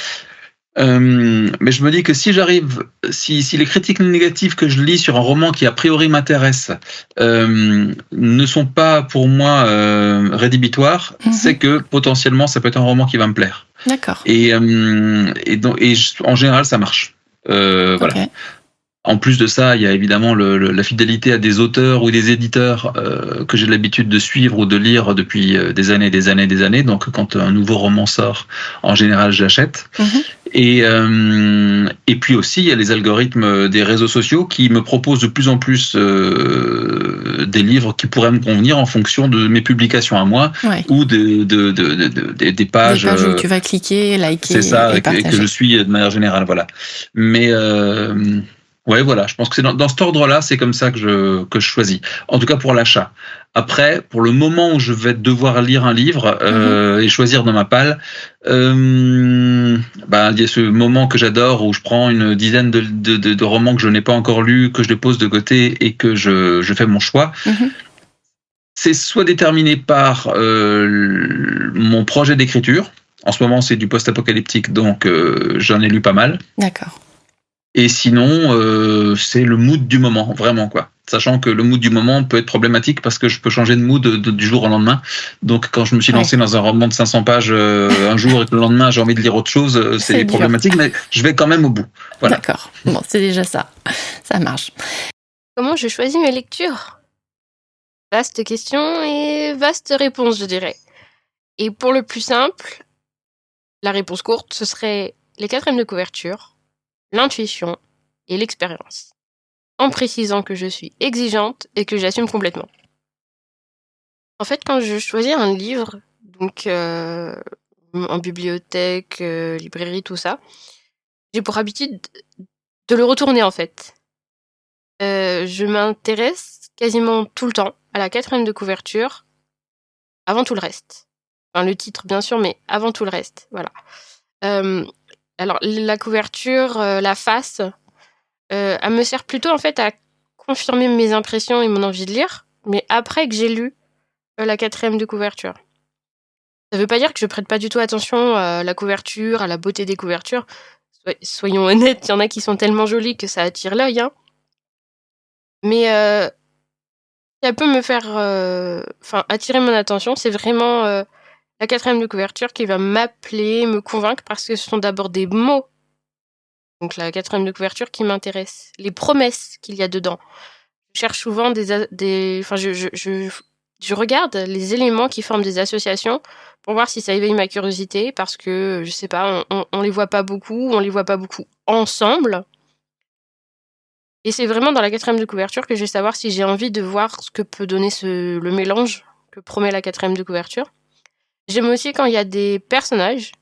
Mais je me dis que si les critiques négatives que je lis sur un roman qui a priori m'intéresse ne sont pas pour moi rédhibitoires, c'est que potentiellement ça peut être un roman qui va me plaire. D'accord. Et en général ça marche. Voilà. Okay. En plus de ça, il y a évidemment la fidélité à des auteurs ou des éditeurs que j'ai l'habitude de suivre ou de lire depuis des années. Donc, quand un nouveau roman sort, en général, j'achète. Et puis aussi, il y a les algorithmes des réseaux sociaux qui me proposent de plus en plus des livres qui pourraient me convenir en fonction de mes publications à moi, ou des pages. Des pages où tu vas cliquer, liker, c'est ça, et partager. Et que je suis de manière générale, voilà. Mais ouais, voilà, je pense que c'est dans cet ordre-là, c'est comme ça que je choisis. En tout cas pour l'achat. Après, pour le moment où je vais devoir lire un livre et choisir dans ma palle, il y a ce moment que j'adore où je prends une dizaine de romans que je n'ai pas encore lus, que je les pose de côté et que je fais mon choix. C'est soit déterminé par mon projet d'écriture. En ce moment, c'est du post-apocalyptique, donc j'en ai lu pas mal. D'accord. Et sinon, c'est le mood du moment, vraiment, quoi. Sachant que le mood du moment peut être problématique parce que je peux changer de mood du jour au lendemain. Donc, quand je me suis lancé dans un roman de 500 pages un jour et que le lendemain, j'ai envie de lire autre chose, c'est problématique, mais je vais quand même au bout. Voilà. D'accord. Bon, c'est déjà ça. Ça marche. Comment je choisis mes lectures ? Vaste question et vaste réponse, je dirais. Et pour le plus simple, la réponse courte, ce serait les quatrièmes de couverture, l'intuition et l'expérience, en précisant que je suis exigeante et que j'assume complètement. En fait, quand je choisis un livre, donc en bibliothèque, librairie, tout ça, j'ai pour habitude de le retourner en fait. Je m'intéresse quasiment tout le temps à la quatrième de couverture avant tout le reste. Enfin, le titre bien sûr, mais avant tout le reste, voilà. Alors, la couverture, la face, elle me sert plutôt en fait à confirmer mes impressions et mon envie de lire, mais après que j'ai lu la quatrième de couverture. Ça veut pas dire que je prête pas du tout attention à la couverture, à la beauté des couvertures. Soyons honnêtes, il y en a qui sont tellement jolies que ça attire l'œil, hein. Mais ça peut me faire attirer mon attention, c'est vraiment la quatrième de couverture qui va m'appeler, me convaincre, parce que ce sont d'abord des mots. Donc la quatrième de couverture qui m'intéresse. Les promesses qu'il y a dedans. Je cherche souvent je regarde les éléments qui forment des associations pour voir si ça éveille ma curiosité, parce que, je sais pas, on les voit pas beaucoup ensemble. Et c'est vraiment dans la 4e de couverture que je vais savoir si j'ai envie de voir ce que peut donner le mélange que promet la 4e de couverture. J'aime aussi quand il y a des personnages,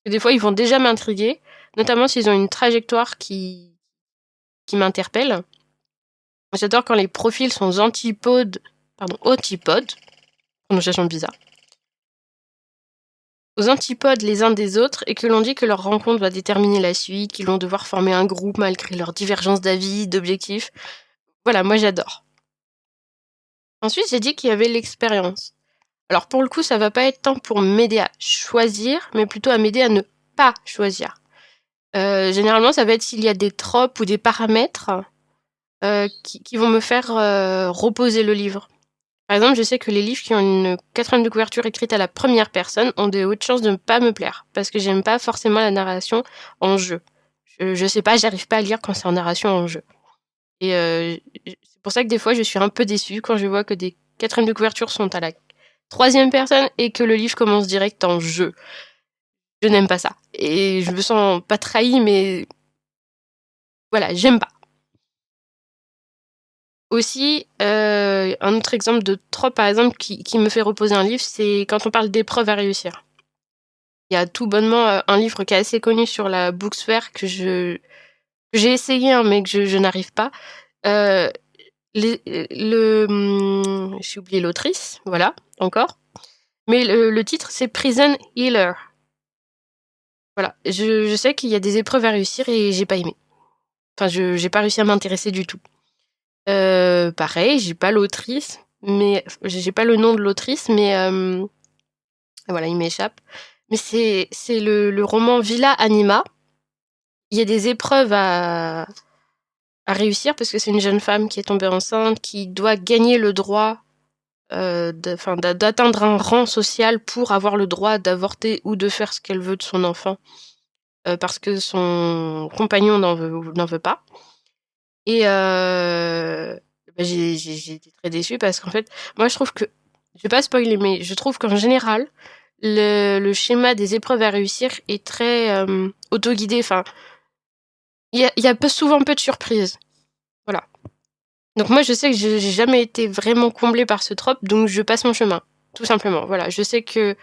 que des fois ils vont déjà m'intriguer, notamment s'ils ont une trajectoire qui m'interpelle. J'adore quand les profils sont antipodes, prononciation bizarre, aux antipodes les uns des autres et que l'on dit que leur rencontre va déterminer la suite, qu'ils vont devoir former un groupe malgré leur divergence d'avis, d'objectifs. Voilà, moi j'adore. Ensuite, j'ai dit qu'il y avait l'expérience. Alors pour le coup, ça va pas être tant pour m'aider à choisir, mais plutôt à m'aider à ne pas choisir. Généralement, ça va être s'il y a des tropes ou des paramètres qui vont me faire reposer le livre. Par exemple, je sais que les livres qui ont une 4e de couverture écrite à la première personne ont de hautes chances de ne pas me plaire, parce que j'aime pas forcément la narration en jeu. Je sais pas, j'arrive pas à lire quand c'est en narration en jeu. Et c'est pour ça que des fois, je suis un peu déçue quand je vois que des 4e de couverture sont à la 3e personne et que le livre commence direct en jeu. Je n'aime pas ça. Et je me sens pas trahie, mais voilà, j'aime pas. Aussi, un autre exemple de trope, par exemple, qui me fait reposer un livre, c'est quand on parle d'épreuves à réussir. Il y a tout bonnement un livre qui est assez connu sur la Booksware que j'ai essayé, hein, mais que je n'arrive pas. J'ai oublié l'autrice, voilà, encore. Mais le titre, c'est Prison Healer. Voilà, je sais qu'il y a des épreuves à réussir et j'ai pas aimé. Enfin, j'ai pas réussi à m'intéresser du tout. Pareil, j'ai pas l'autrice, mais j'ai pas le nom de l'autrice, mais voilà, il m'échappe. Mais c'est le roman Villa Anima. Il y a des épreuves à réussir parce que c'est une jeune femme qui est tombée enceinte, qui doit gagner le droit d'atteindre un rang social pour avoir le droit d'avorter ou de faire ce qu'elle veut de son enfant, parce que son compagnon n'en veut pas. Et j'ai été très déçue parce qu'en fait, moi je trouve que, je vais pas spoiler, mais je trouve qu'en général, le schéma des épreuves à réussir est très autoguidé. Enfin, il y a souvent peu de surprises. Voilà. Donc moi je sais que j'ai jamais été vraiment comblée par ce trope, donc je passe mon chemin, tout simplement. Voilà, je sais que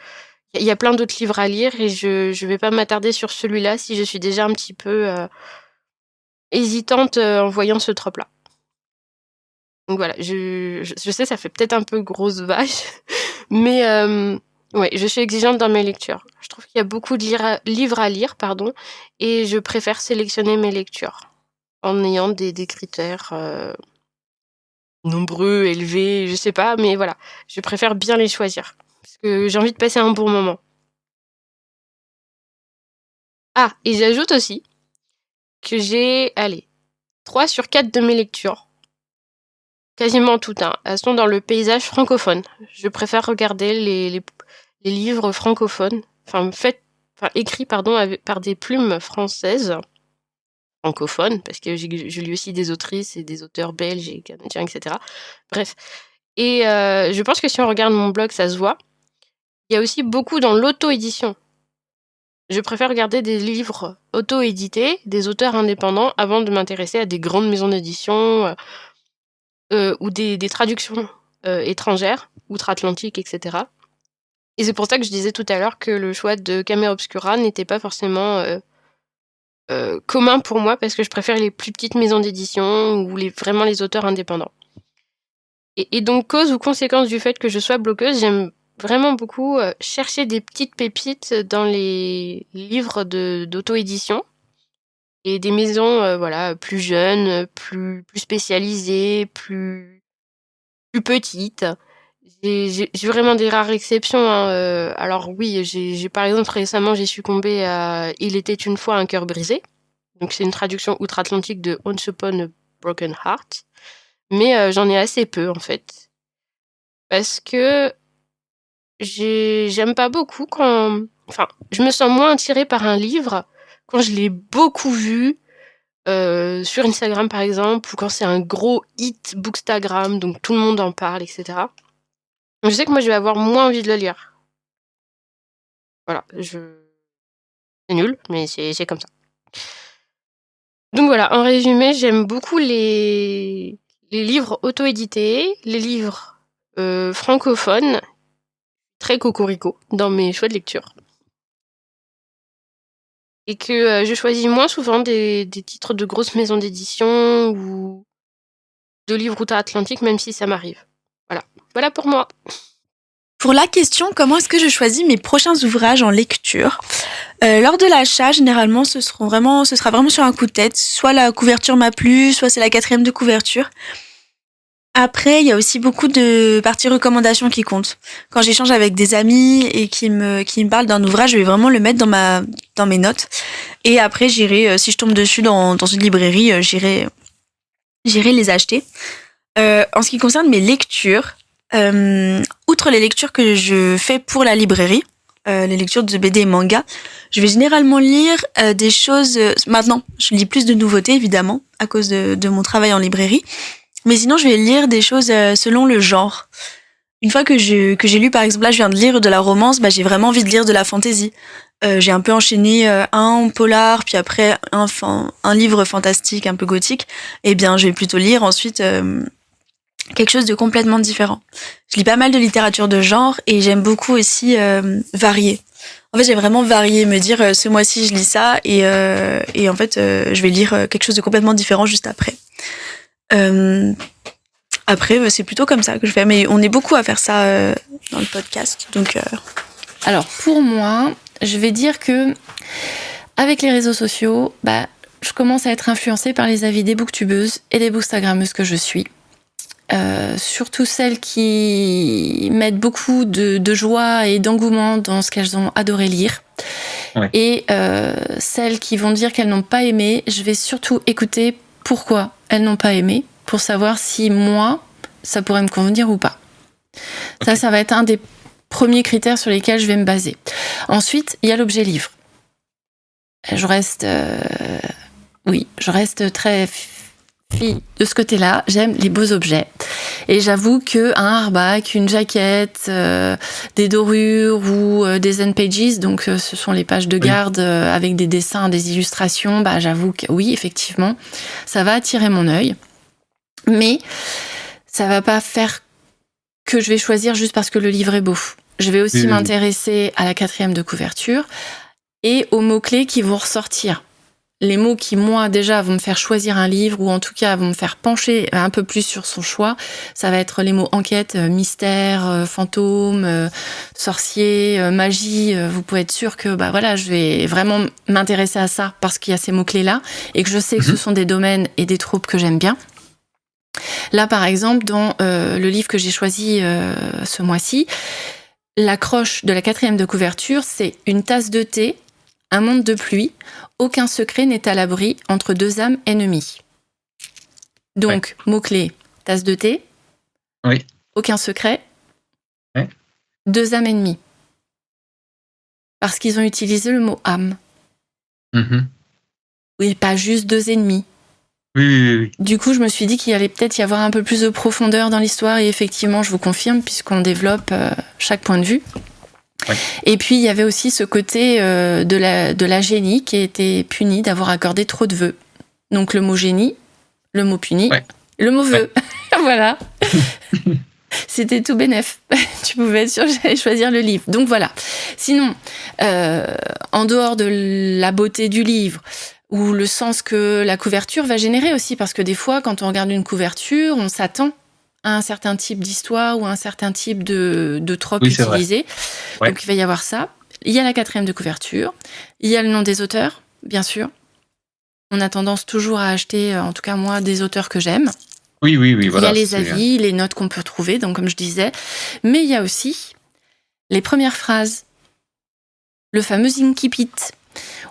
il y a plein d'autres livres à lire et je vais pas m'attarder sur celui-là si je suis déjà un petit peu hésitante en voyant ce trope-là. Donc voilà, je sais, ça fait peut-être un peu grosse vache, mais ouais, je suis exigeante dans mes lectures. Je trouve qu'il y a beaucoup de livres à lire, pardon, et je préfère sélectionner mes lectures en ayant des critères nombreux, élevés, je sais pas, mais voilà, je préfère bien les choisir parce que j'ai envie de passer un bon moment. Ah, et j'ajoute aussi que j'ai, 3 sur 4 de mes lectures, quasiment toutes, hein, elles sont dans le paysage francophone. Je préfère regarder les livres francophones, écrits par des plumes françaises, francophones, parce que je lis aussi des autrices et des auteurs belges et canadiens, etc. Bref. Et je pense que si on regarde mon blog, ça se voit. Il y a aussi beaucoup dans l'auto-édition. Je préfère regarder des livres auto-édités, des auteurs indépendants, avant de m'intéresser à des grandes maisons d'édition ou des traductions étrangères, outre-Atlantique, etc. Et c'est pour ça que je disais tout à l'heure que le choix de Camera Obscura n'était pas forcément commun pour moi, parce que je préfère les plus petites maisons d'édition ou vraiment les auteurs indépendants. Et donc, cause ou conséquence du fait que je sois bloqueuse, j'aime vraiment beaucoup chercher des petites pépites dans les livres d'auto-édition et des maisons voilà, plus jeunes, plus spécialisées, plus petites. J'ai vraiment des rares exceptions, hein. Alors oui, j'ai par exemple récemment j'ai succombé à Il était une fois un cœur brisé. Donc c'est une traduction outre-Atlantique de Once Upon a Broken Heart. Mais j'en ai assez peu en fait. Parce que j'aime pas beaucoup quand... Enfin, je me sens moins attirée par un livre quand je l'ai beaucoup vu sur Instagram par exemple, ou quand c'est un gros hit Bookstagram, donc tout le monde en parle, etc. Je sais que moi je vais avoir moins envie de le lire. Voilà, c'est nul, mais c'est comme ça. Donc voilà, en résumé, j'aime beaucoup les livres auto-édités, les livres francophones, très cocorico dans mes choix de lecture. Et que je choisis moins souvent des titres de grosses maisons d'édition ou de livres outre-Atlantique, même si ça m'arrive. Voilà pour moi. Pour la question, comment est-ce que je choisis mes prochains ouvrages en lecture ? Lors de l'achat, généralement, ce sera vraiment sur un coup de tête. Soit la couverture m'a plu, soit c'est la 4e de couverture. Après, il y a aussi beaucoup de parties recommandations qui comptent. Quand j'échange avec des amis et qui me parlent d'un ouvrage, je vais vraiment le mettre dans mes notes. Et après, j'irai, si je tombe dessus dans une librairie, j'irai les acheter. En ce qui concerne mes lectures, outre les lectures que je fais pour la librairie, les lectures de BD et manga, je vais généralement lire des choses... maintenant, je lis plus de nouveautés, évidemment, à cause de mon travail en librairie. Mais sinon, je vais lire des choses selon le genre. Une fois que j'ai lu, par exemple, là, je viens de lire de la romance, j'ai vraiment envie de lire de la fantasy. J'ai un peu enchaîné un polar, puis après un livre fantastique, un peu gothique. Eh bien, je vais plutôt lire ensuite quelque chose de complètement différent. Je lis pas mal de littérature de genre et j'aime beaucoup aussi varier. En fait, j'aime vraiment varier, me dire ce mois-ci, je lis ça et en fait, je vais lire quelque chose de complètement différent juste après. Après, c'est plutôt comme ça que je fais, mais on est beaucoup à faire ça dans le podcast, donc. Alors pour moi, je vais dire que avec les réseaux sociaux, je commence à être influencée par les avis des booktubeuses et des bookstagrammeuses que je suis. Surtout celles qui mettent beaucoup de joie et d'engouement dans ce qu'elles ont adoré lire. Ouais. Et celles qui vont dire qu'elles n'ont pas aimé, je vais surtout écouter pourquoi elles n'ont pas aimé, pour savoir si moi, ça pourrait me convenir ou pas. Okay. Ça va être un des premiers critères sur lesquels je vais me baser. Ensuite, il y a l'objet livre. Je reste très fille de ce côté-là. J'aime les beaux objets. Et j'avoue qu'un hardback, une jaquette, des dorures ou des Zen-Pages, donc ce sont les pages de garde avec des dessins, des illustrations, j'avoue que oui, effectivement, ça va attirer mon œil. Mais ça va pas faire que je vais choisir juste parce que le livre est beau. Je vais aussi m'intéresser à la 4e de couverture et aux mots-clés qui vont ressortir. Les mots qui, moi, déjà, vont me faire choisir un livre ou en tout cas vont me faire pencher un peu plus sur son choix, ça va être les mots enquête, mystère, fantôme, sorcier, magie. Vous pouvez être sûr que je vais vraiment m'intéresser à ça parce qu'il y a ces mots-clés-là et que je sais que ce sont des domaines et des tropes que j'aime bien. Là, par exemple, dans le livre que j'ai choisi ce mois-ci, l'accroche de la 4e de couverture, c'est une tasse de thé, un monde de pluie, aucun secret n'est à l'abri entre deux âmes ennemies. Donc, mot-clé, tasse de thé, aucun secret, deux âmes ennemies. Parce qu'ils ont utilisé le mot âme. Oui, pas juste deux ennemis. Oui. Du coup, je me suis dit qu'il allait peut-être y avoir un peu plus de profondeur dans l'histoire et effectivement, je vous confirme, puisqu'on développe chaque point de vue. Ouais. Et puis, il y avait aussi ce côté de la génie qui a été punie d'avoir accordé trop de vœux. Donc, le mot génie, le mot puni, le mot vœu. Voilà. C'était tout bénef. Tu pouvais être sûr que j'allais choisir le livre. Donc, voilà. Sinon, en dehors de la beauté du livre, ou le sens que la couverture va générer aussi, parce que des fois, quand on regarde une couverture, on s'attend à un certain type d'histoire ou à un certain type de trope utilisé. Donc, il va y avoir ça. Il y a la 4e de couverture. Il y a le nom des auteurs, bien sûr. On a tendance toujours à acheter, en tout cas moi, des auteurs que j'aime. Oui, voilà. Il y a les avis, les notes qu'on peut trouver, donc comme je disais. Mais il y a aussi les premières phrases. Le fameux incipit,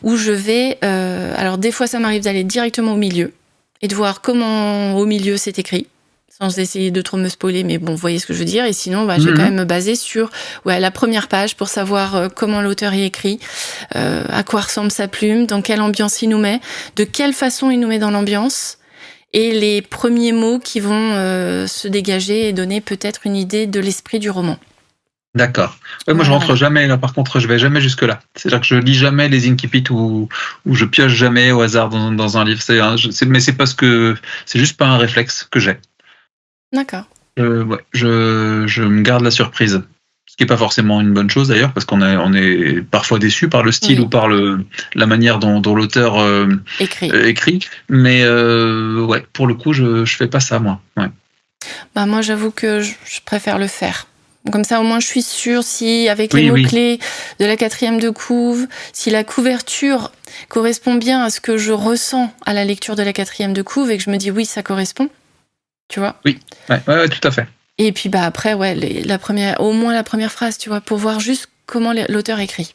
où je vais... alors, des fois, ça m'arrive d'aller directement au milieu et de voir comment au milieu c'est écrit, sans essayer de trop me spoiler, mais bon, vous voyez ce que je veux dire. Et sinon, je vais quand même me baser sur la première page pour savoir comment l'auteur y écrit, à quoi ressemble sa plume, dans quelle ambiance il nous met, de quelle façon il nous met dans l'ambiance, et les premiers mots qui vont se dégager et donner peut-être une idée de l'esprit du roman. D'accord. Ouais, moi, je rentre jamais, là, par contre, je vais jamais jusque-là. C'est-à-dire que je lis jamais les incipits ou je pioche jamais au hasard dans un livre. Mais c'est parce que c'est juste pas un réflexe que j'ai. D'accord. Ouais, je me garde la surprise. Ce qui n'est pas forcément une bonne chose d'ailleurs, parce qu'on est parfois déçu par le style ou par la manière dont l'auteur écrit. Mais ouais, pour le coup, je fais pas ça, moi. Ouais. Bah, moi, j'avoue que je préfère le faire. Comme ça, au moins, je suis sûre si, avec les mots-clés de la 4e de couve, si la couverture correspond bien à ce que je ressens à la lecture de la 4e de couve et que je me dis oui, ça correspond. Tu vois ? Oui, ouais, tout à fait. Et puis bah après, au moins la première phrase, tu vois, pour voir juste comment l'auteur écrit.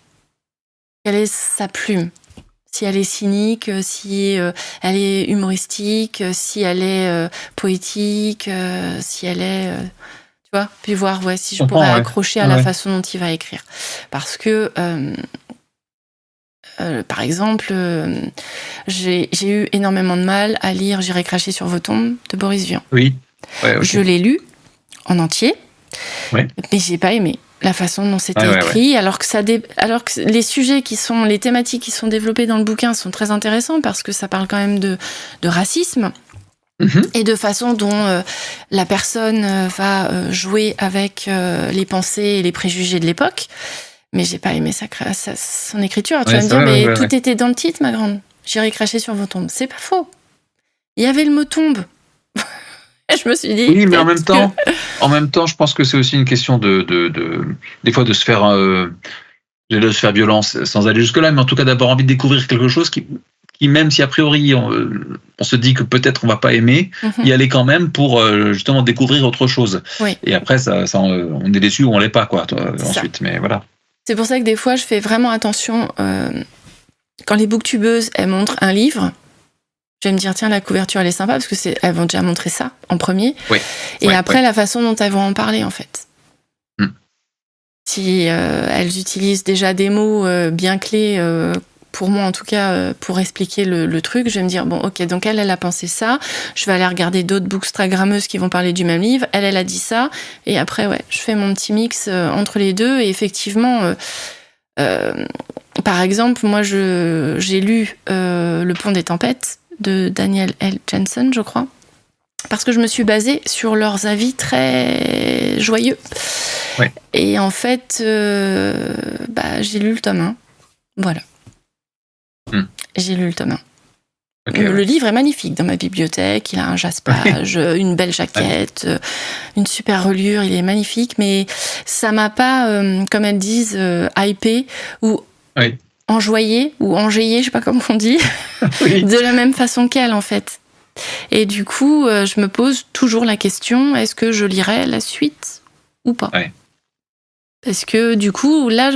Quelle est sa plume ? Si elle est cynique, si elle est humoristique, si elle est poétique, si elle est... tu vois ? Puis voir si je pourrais accrocher à la façon dont il va écrire. Parce que... par exemple, j'ai eu énormément de mal à lire J'irai cracher sur vos tombes de Boris Vian. Oui. Ouais, okay. Je l'ai lu en entier, mais j'ai pas aimé la façon dont c'était écrit, alors que les sujets les thématiques qui sont développées dans le bouquin sont très intéressants parce que ça parle quand même de racisme et de façon dont la personne va jouer avec les pensées et les préjugés de l'époque. Mais j'ai pas aimé son écriture. Tu vas me dire, mais tout était dans le titre, ma grande. J'irai cracher sur vos tombes. C'est pas faux. Il y avait le mot tombe. Et je me suis dit. Oui, mais en même temps, je pense que c'est aussi une question des fois de se faire violence sans aller jusque-là, mais en tout cas d'avoir envie de découvrir quelque chose qui même si a priori on se dit que peut-être on va pas aimer, y aller quand même pour justement découvrir autre chose. Oui. Et après, ça, on est déçu ou on l'est pas, quoi, ensuite. Mais voilà. C'est pour ça que des fois, je fais vraiment attention. Quand les booktubeuses, elles montrent un livre, je vais me dire, tiens, la couverture, elle est sympa, parce que elles vont déjà montrer ça en premier. Oui. Et après, la façon dont elles vont en parler, en fait. Si elles utilisent déjà des mots bien clés, pour moi en tout cas, pour expliquer le truc, je vais me dire, bon, ok, donc elle a pensé ça, je vais aller regarder d'autres bookstagrammeuses qui vont parler du même livre, elle a dit ça, et après, je fais mon petit mix entre les deux, et effectivement, par exemple, moi, j'ai lu Le Pont des Tempêtes, de Daniel L. Jensen, je crois, parce que je me suis basée sur leurs avis très joyeux. Ouais. Et en fait, j'ai lu le tome 1. Voilà. J'ai lu le tome 1. Okay, le livre est magnifique dans ma bibliothèque. Il a un jaspage, une belle jaquette, une super reliure. Il est magnifique, mais ça m'a pas, comme elles disent, hypé ou enjoyé ou enjaillé, je sais pas comment on dit, de la même façon qu'elle, en fait. Et du coup, je me pose toujours la question, est-ce que je lirai la suite ou pas ? Parce que du coup, là,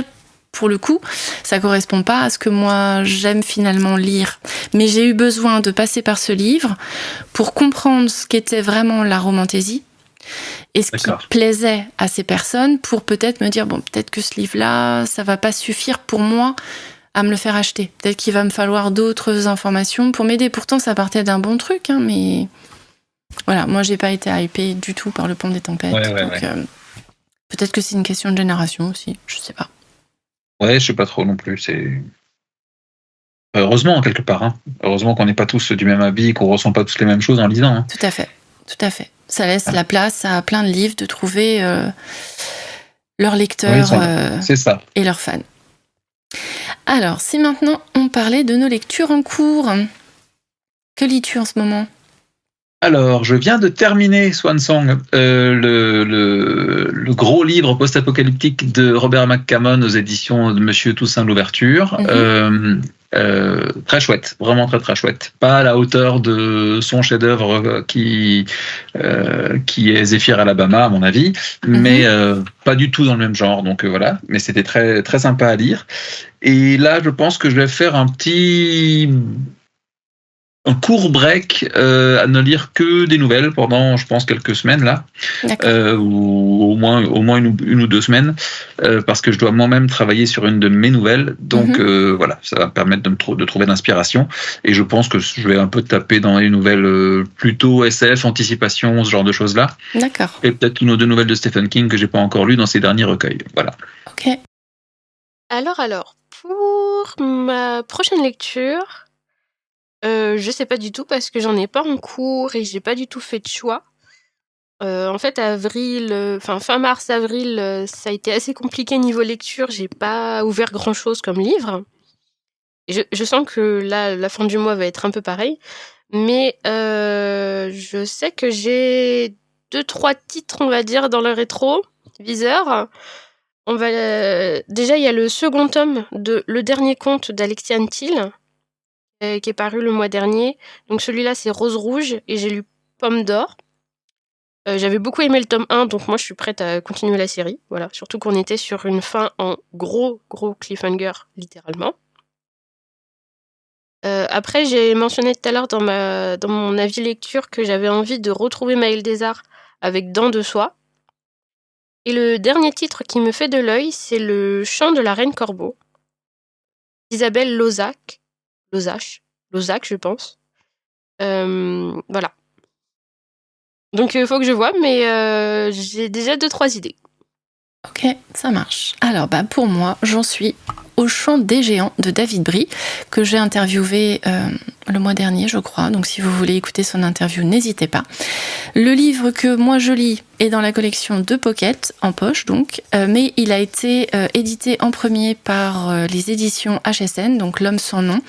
pour le coup, ça correspond pas à ce que moi j'aime finalement lire. Mais j'ai eu besoin de passer par ce livre pour comprendre ce qu'était vraiment la romantaisie et ce qui plaisait à ces personnes, pour peut-être me dire, bon, peut-être que ce livre-là, ça va pas suffire pour moi à me le faire acheter. Peut-être qu'il va me falloir d'autres informations pour m'aider. Pourtant, ça partait d'un bon truc, mais voilà, moi, j'ai pas été hypée du tout par Le Pont des Tempêtes. Peut-être que c'est une question de génération aussi, je sais pas. Ouais, je sais pas trop non plus. C'est heureusement quelque part. Heureusement qu'on n'est pas tous du même avis, qu'on ressent pas tous les mêmes choses en lisant. Tout à fait. Ça laisse la place à plein de livres de trouver leurs lecteurs c'est ça. Et leurs fans. Alors, si maintenant on parlait de nos lectures en cours, que lis-tu en ce moment ? Alors, je viens de terminer Swan Song, le gros livre post-apocalyptique de Robert McCammon aux éditions de Monsieur Toussaint Louverture. Très chouette, vraiment très très chouette. Pas à la hauteur de son chef-d'œuvre qui est Zephyr Alabama à mon avis, mais pas du tout dans le même genre. Donc voilà, mais c'était très très sympa à lire. Et là, je pense que je vais faire un petit un court break à ne lire que des nouvelles pendant, je pense, quelques semaines là, ou au moins une ou 2 semaines, parce que je dois moi-même travailler sur une de mes nouvelles. Donc voilà, ça va me permettre de trouver l'inspiration. Et je pense que je vais un peu taper dans les nouvelles plutôt SF, anticipation, ce genre de choses-là. D'accord. Et peut-être une ou 2 nouvelles de Stephen King que j'ai pas encore lues dans ses derniers recueils. Voilà. Ok. Alors, pour ma prochaine lecture, je sais pas du tout parce que j'en ai pas en cours et j'ai pas du tout fait de choix. En fait, fin mars, avril, ça a été assez compliqué niveau lecture. J'ai pas ouvert grand-chose comme livre. Je sens que là, la fin du mois va être un peu pareil. Mais je sais que j'ai 2-3 titres, on va dire, dans le rétro-viseur. Déjà, il y a le second tome de Le Dernier Conte d'Alexiane Thiel, qui est paru le mois dernier. Donc celui-là, c'est Rose Rouge, et j'ai lu Pomme d'Or. J'avais beaucoup aimé le tome 1, donc moi je suis prête à continuer la série. Voilà, surtout qu'on était sur une fin en gros cliffhanger, littéralement. Après, j'ai mentionné tout à l'heure dans mon avis lecture que j'avais envie de retrouver Maëlle Desarts avec Dents de soie. Et le dernier titre qui me fait de l'œil, c'est Le Chant de la Reine Corbeau, d'Isabelle Lozac, je pense. Voilà. Donc il faut que je vois, mais j'ai déjà 2-3 idées. Ok, ça marche. Alors, pour moi, j'en suis au Chant des géants de David Brie, que j'ai interviewé le mois dernier, je crois. Donc, si vous voulez écouter son interview, n'hésitez pas. Le livre que moi je lis est dans la collection de Pocket, en poche donc, mais il a été édité en premier par les éditions HSN, donc L'Homme sans nom,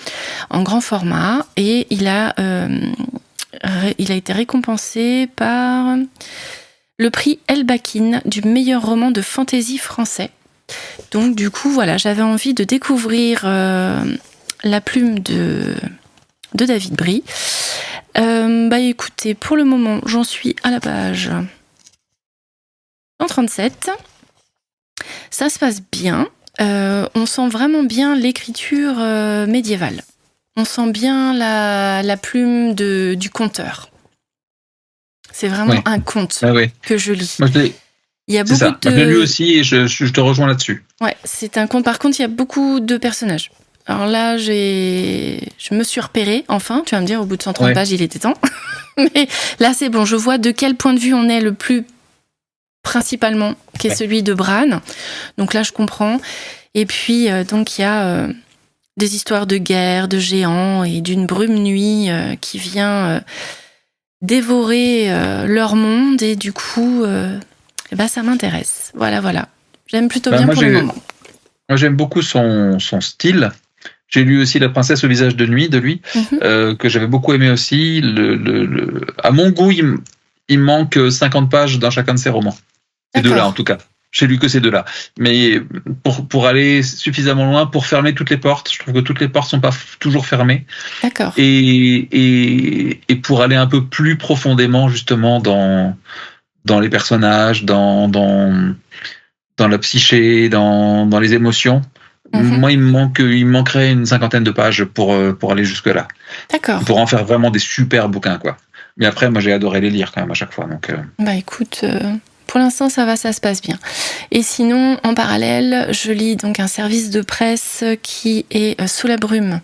en grand format, et il a été récompensé par le prix Elbakin du meilleur roman de fantasy français. Donc du coup, voilà, j'avais envie de découvrir la plume de David Brie. Écoutez, pour le moment, j'en suis à la page 137. Ça se passe bien. On sent vraiment bien l'écriture médiévale. On sent bien la plume du conteur. C'est vraiment un conte que je lis. Moi, il y a beaucoup de... Je l'ai lu aussi et je te rejoins là-dessus. Ouais, c'est un conte. Par contre, il y a beaucoup de personnages. Alors là, je me suis repérée, enfin. Tu vas me dire, au bout de 130 pages, il était temps. Mais là, c'est bon. Je vois de quel point de vue on est le plus principalement, qui est celui de Bran. Donc là, je comprends. Et puis, donc, il y a des histoires de guerre, de géants et d'une brume nuit qui vient dévorer leur monde. Et du coup, ça m'intéresse. Voilà. J'aime plutôt bien pour le moment. Moi, j'aime beaucoup son style. J'ai lu aussi La Princesse au visage de nuit de lui, que j'avais beaucoup aimé aussi. À mon goût, il manque 50 pages dans chacun de ses romans. Ces deux-là, en tout cas. J'ai lu que ces deux-là. Mais pour aller suffisamment loin, pour fermer toutes les portes, je trouve que toutes les portes sont pas toujours fermées. D'accord. Et pour aller un peu plus profondément, justement, dans les personnages, dans la psyché, dans les émotions. Moi, il me manquerait une 50aine de pages pour aller jusque-là. D'accord. Pour en faire vraiment des super bouquins, quoi. Mais après, moi, j'ai adoré les lire quand même à chaque fois. Donc, écoute, pour l'instant, ça se passe bien. Et sinon, en parallèle, je lis donc un service de presse qui est Sous la brume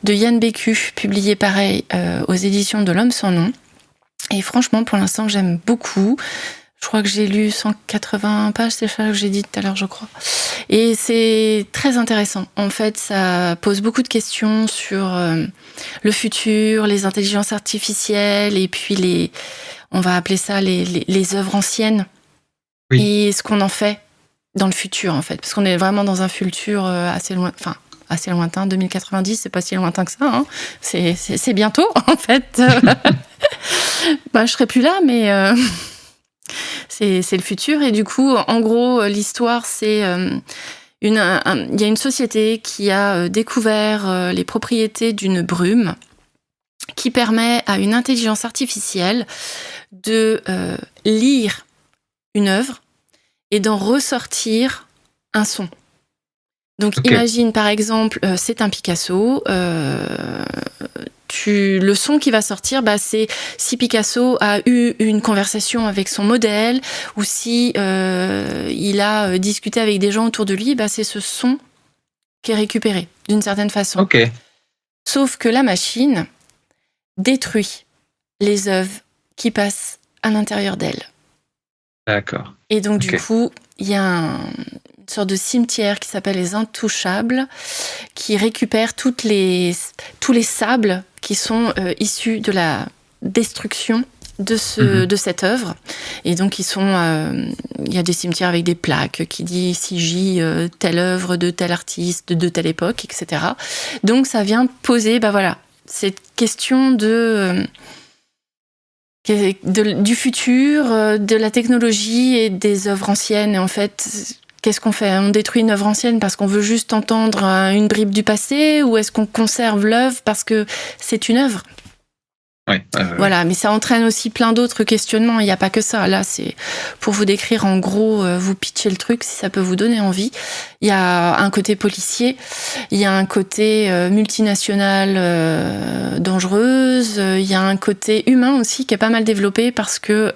de Yann Bécu, publié pareil aux éditions de L'Homme sans nom. Et franchement, pour l'instant, j'aime beaucoup. Je crois que j'ai lu 180 pages, c'est ça que j'ai dit tout à l'heure, je crois. Et c'est très intéressant. En fait, ça pose beaucoup de questions sur le futur, les intelligences artificielles, et puis on va appeler ça les œuvres anciennes. Oui. Et ce qu'on en fait dans le futur, en fait. Parce qu'on est vraiment dans un futur assez lointain, 2090, c'est pas si lointain que ça. Hein. C'est bientôt, en fait. Je serai plus là, mais... C'est le futur, et du coup, en gros, l'histoire, c'est il y a une société qui a découvert les propriétés d'une brume qui permet à une intelligence artificielle de lire une œuvre et d'en ressortir un son. Donc, imagine, par exemple, c'est un Picasso, le son qui va sortir, c'est si Picasso a eu une conversation avec son modèle ou si il a discuté avec des gens autour de lui, c'est ce son qui est récupéré d'une certaine façon. Ok. Sauf que la machine détruit les œuvres qui passent à l'intérieur d'elle. D'accord. Et donc du coup, il y a une sorte de cimetière qui s'appelle les Intouchables, qui récupère tous les sables qui sont issus de la destruction de cette œuvre. Et donc il y a des cimetières avec des plaques qui disent ici gît telle œuvre de tel artiste de telle époque, etc. Donc ça vient poser cette question du futur, de la technologie et des œuvres anciennes. Et en fait, qu'est-ce qu'on fait ? On détruit une œuvre ancienne parce qu'on veut juste entendre une bribe du passé, ou est-ce qu'on conserve l'œuvre parce que c'est une œuvre ? Oui. Voilà, mais ça entraîne aussi plein d'autres questionnements. Il n'y a pas que ça. Là, c'est pour vous décrire en gros, vous pitcher le truc, si ça peut vous donner envie. Il y a un côté policier, il y a un côté multinationale dangereuse, il y a un côté humain aussi qui est pas mal développé parce que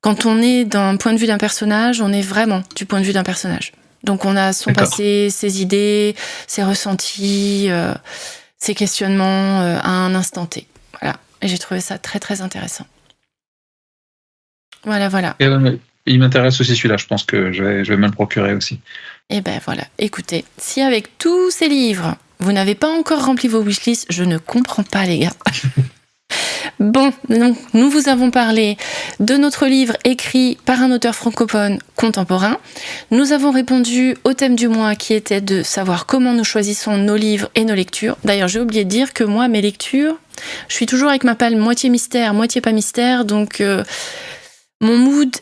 quand on est d'un point de vue d'un personnage, on est vraiment du point de vue d'un personnage. Donc on a son passé, ses idées, ses ressentis, ses questionnements à un instant T. Voilà. Et j'ai trouvé ça très très intéressant. Voilà. Il m'intéresse aussi celui-là, je pense que je vais me le procurer aussi. Et voilà, écoutez, si avec tous ces livres, vous n'avez pas encore rempli vos wishlists, je ne comprends pas les gars. Bon, donc, nous vous avons parlé de notre livre écrit par un auteur francophone contemporain. Nous avons répondu au thème du mois qui était de savoir comment nous choisissons nos livres et nos lectures. D'ailleurs, j'ai oublié de dire que moi, mes lectures, je suis toujours avec ma palme moitié mystère, moitié pas mystère. Donc, mon mood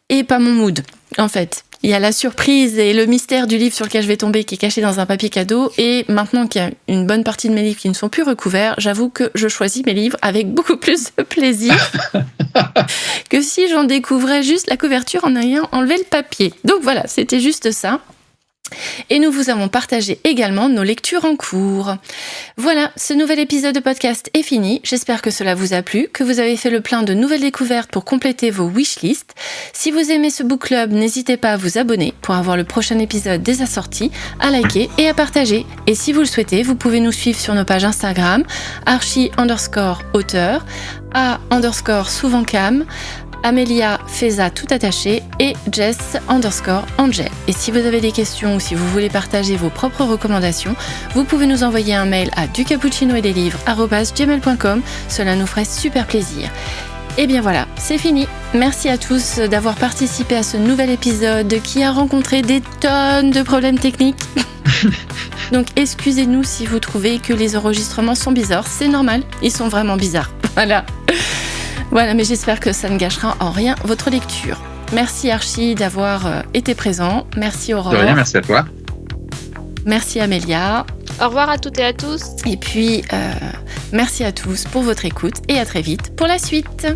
et pas mon mood, en fait. Il y a la surprise et le mystère du livre sur lequel je vais tomber qui est caché dans un papier cadeau. Et maintenant qu'il y a une bonne partie de mes livres qui ne sont plus recouverts, j'avoue que je choisis mes livres avec beaucoup plus de plaisir que si j'en découvrais juste la couverture en ayant enlevé le papier. Donc voilà, c'était juste ça. Et nous vous avons partagé également nos lectures en cours. Voilà, ce nouvel épisode de podcast est fini. J'espère que cela vous a plu, que vous avez fait le plein de nouvelles découvertes pour compléter vos wishlists. Si vous aimez ce book club, n'hésitez pas à vous abonner pour avoir le prochain épisode dès sa sortie, à liker et à partager. Et si vous le souhaitez, vous pouvez nous suivre sur nos pages Instagram, archi_auteur, a_souvencam, Amélia Feza tout attaché et Jess_Angel. Et si vous avez des questions ou si vous voulez partager vos propres recommandations, vous pouvez nous envoyer un mail à ducappuccinoetdeslivres@gmail.com. Cela nous ferait super plaisir. Et bien voilà, c'est fini. Merci à tous d'avoir participé à ce nouvel épisode qui a rencontré des tonnes de problèmes techniques. Donc excusez-nous si vous trouvez que les enregistrements sont bizarres. C'est normal, ils sont vraiment bizarres. Voilà, mais j'espère que ça ne gâchera en rien votre lecture. Merci Archie d'avoir été présent. Merci Aurore. De rien, merci à toi. Merci Amélia. Au revoir à toutes et à tous. Et puis, merci à tous pour votre écoute et à très vite pour la suite.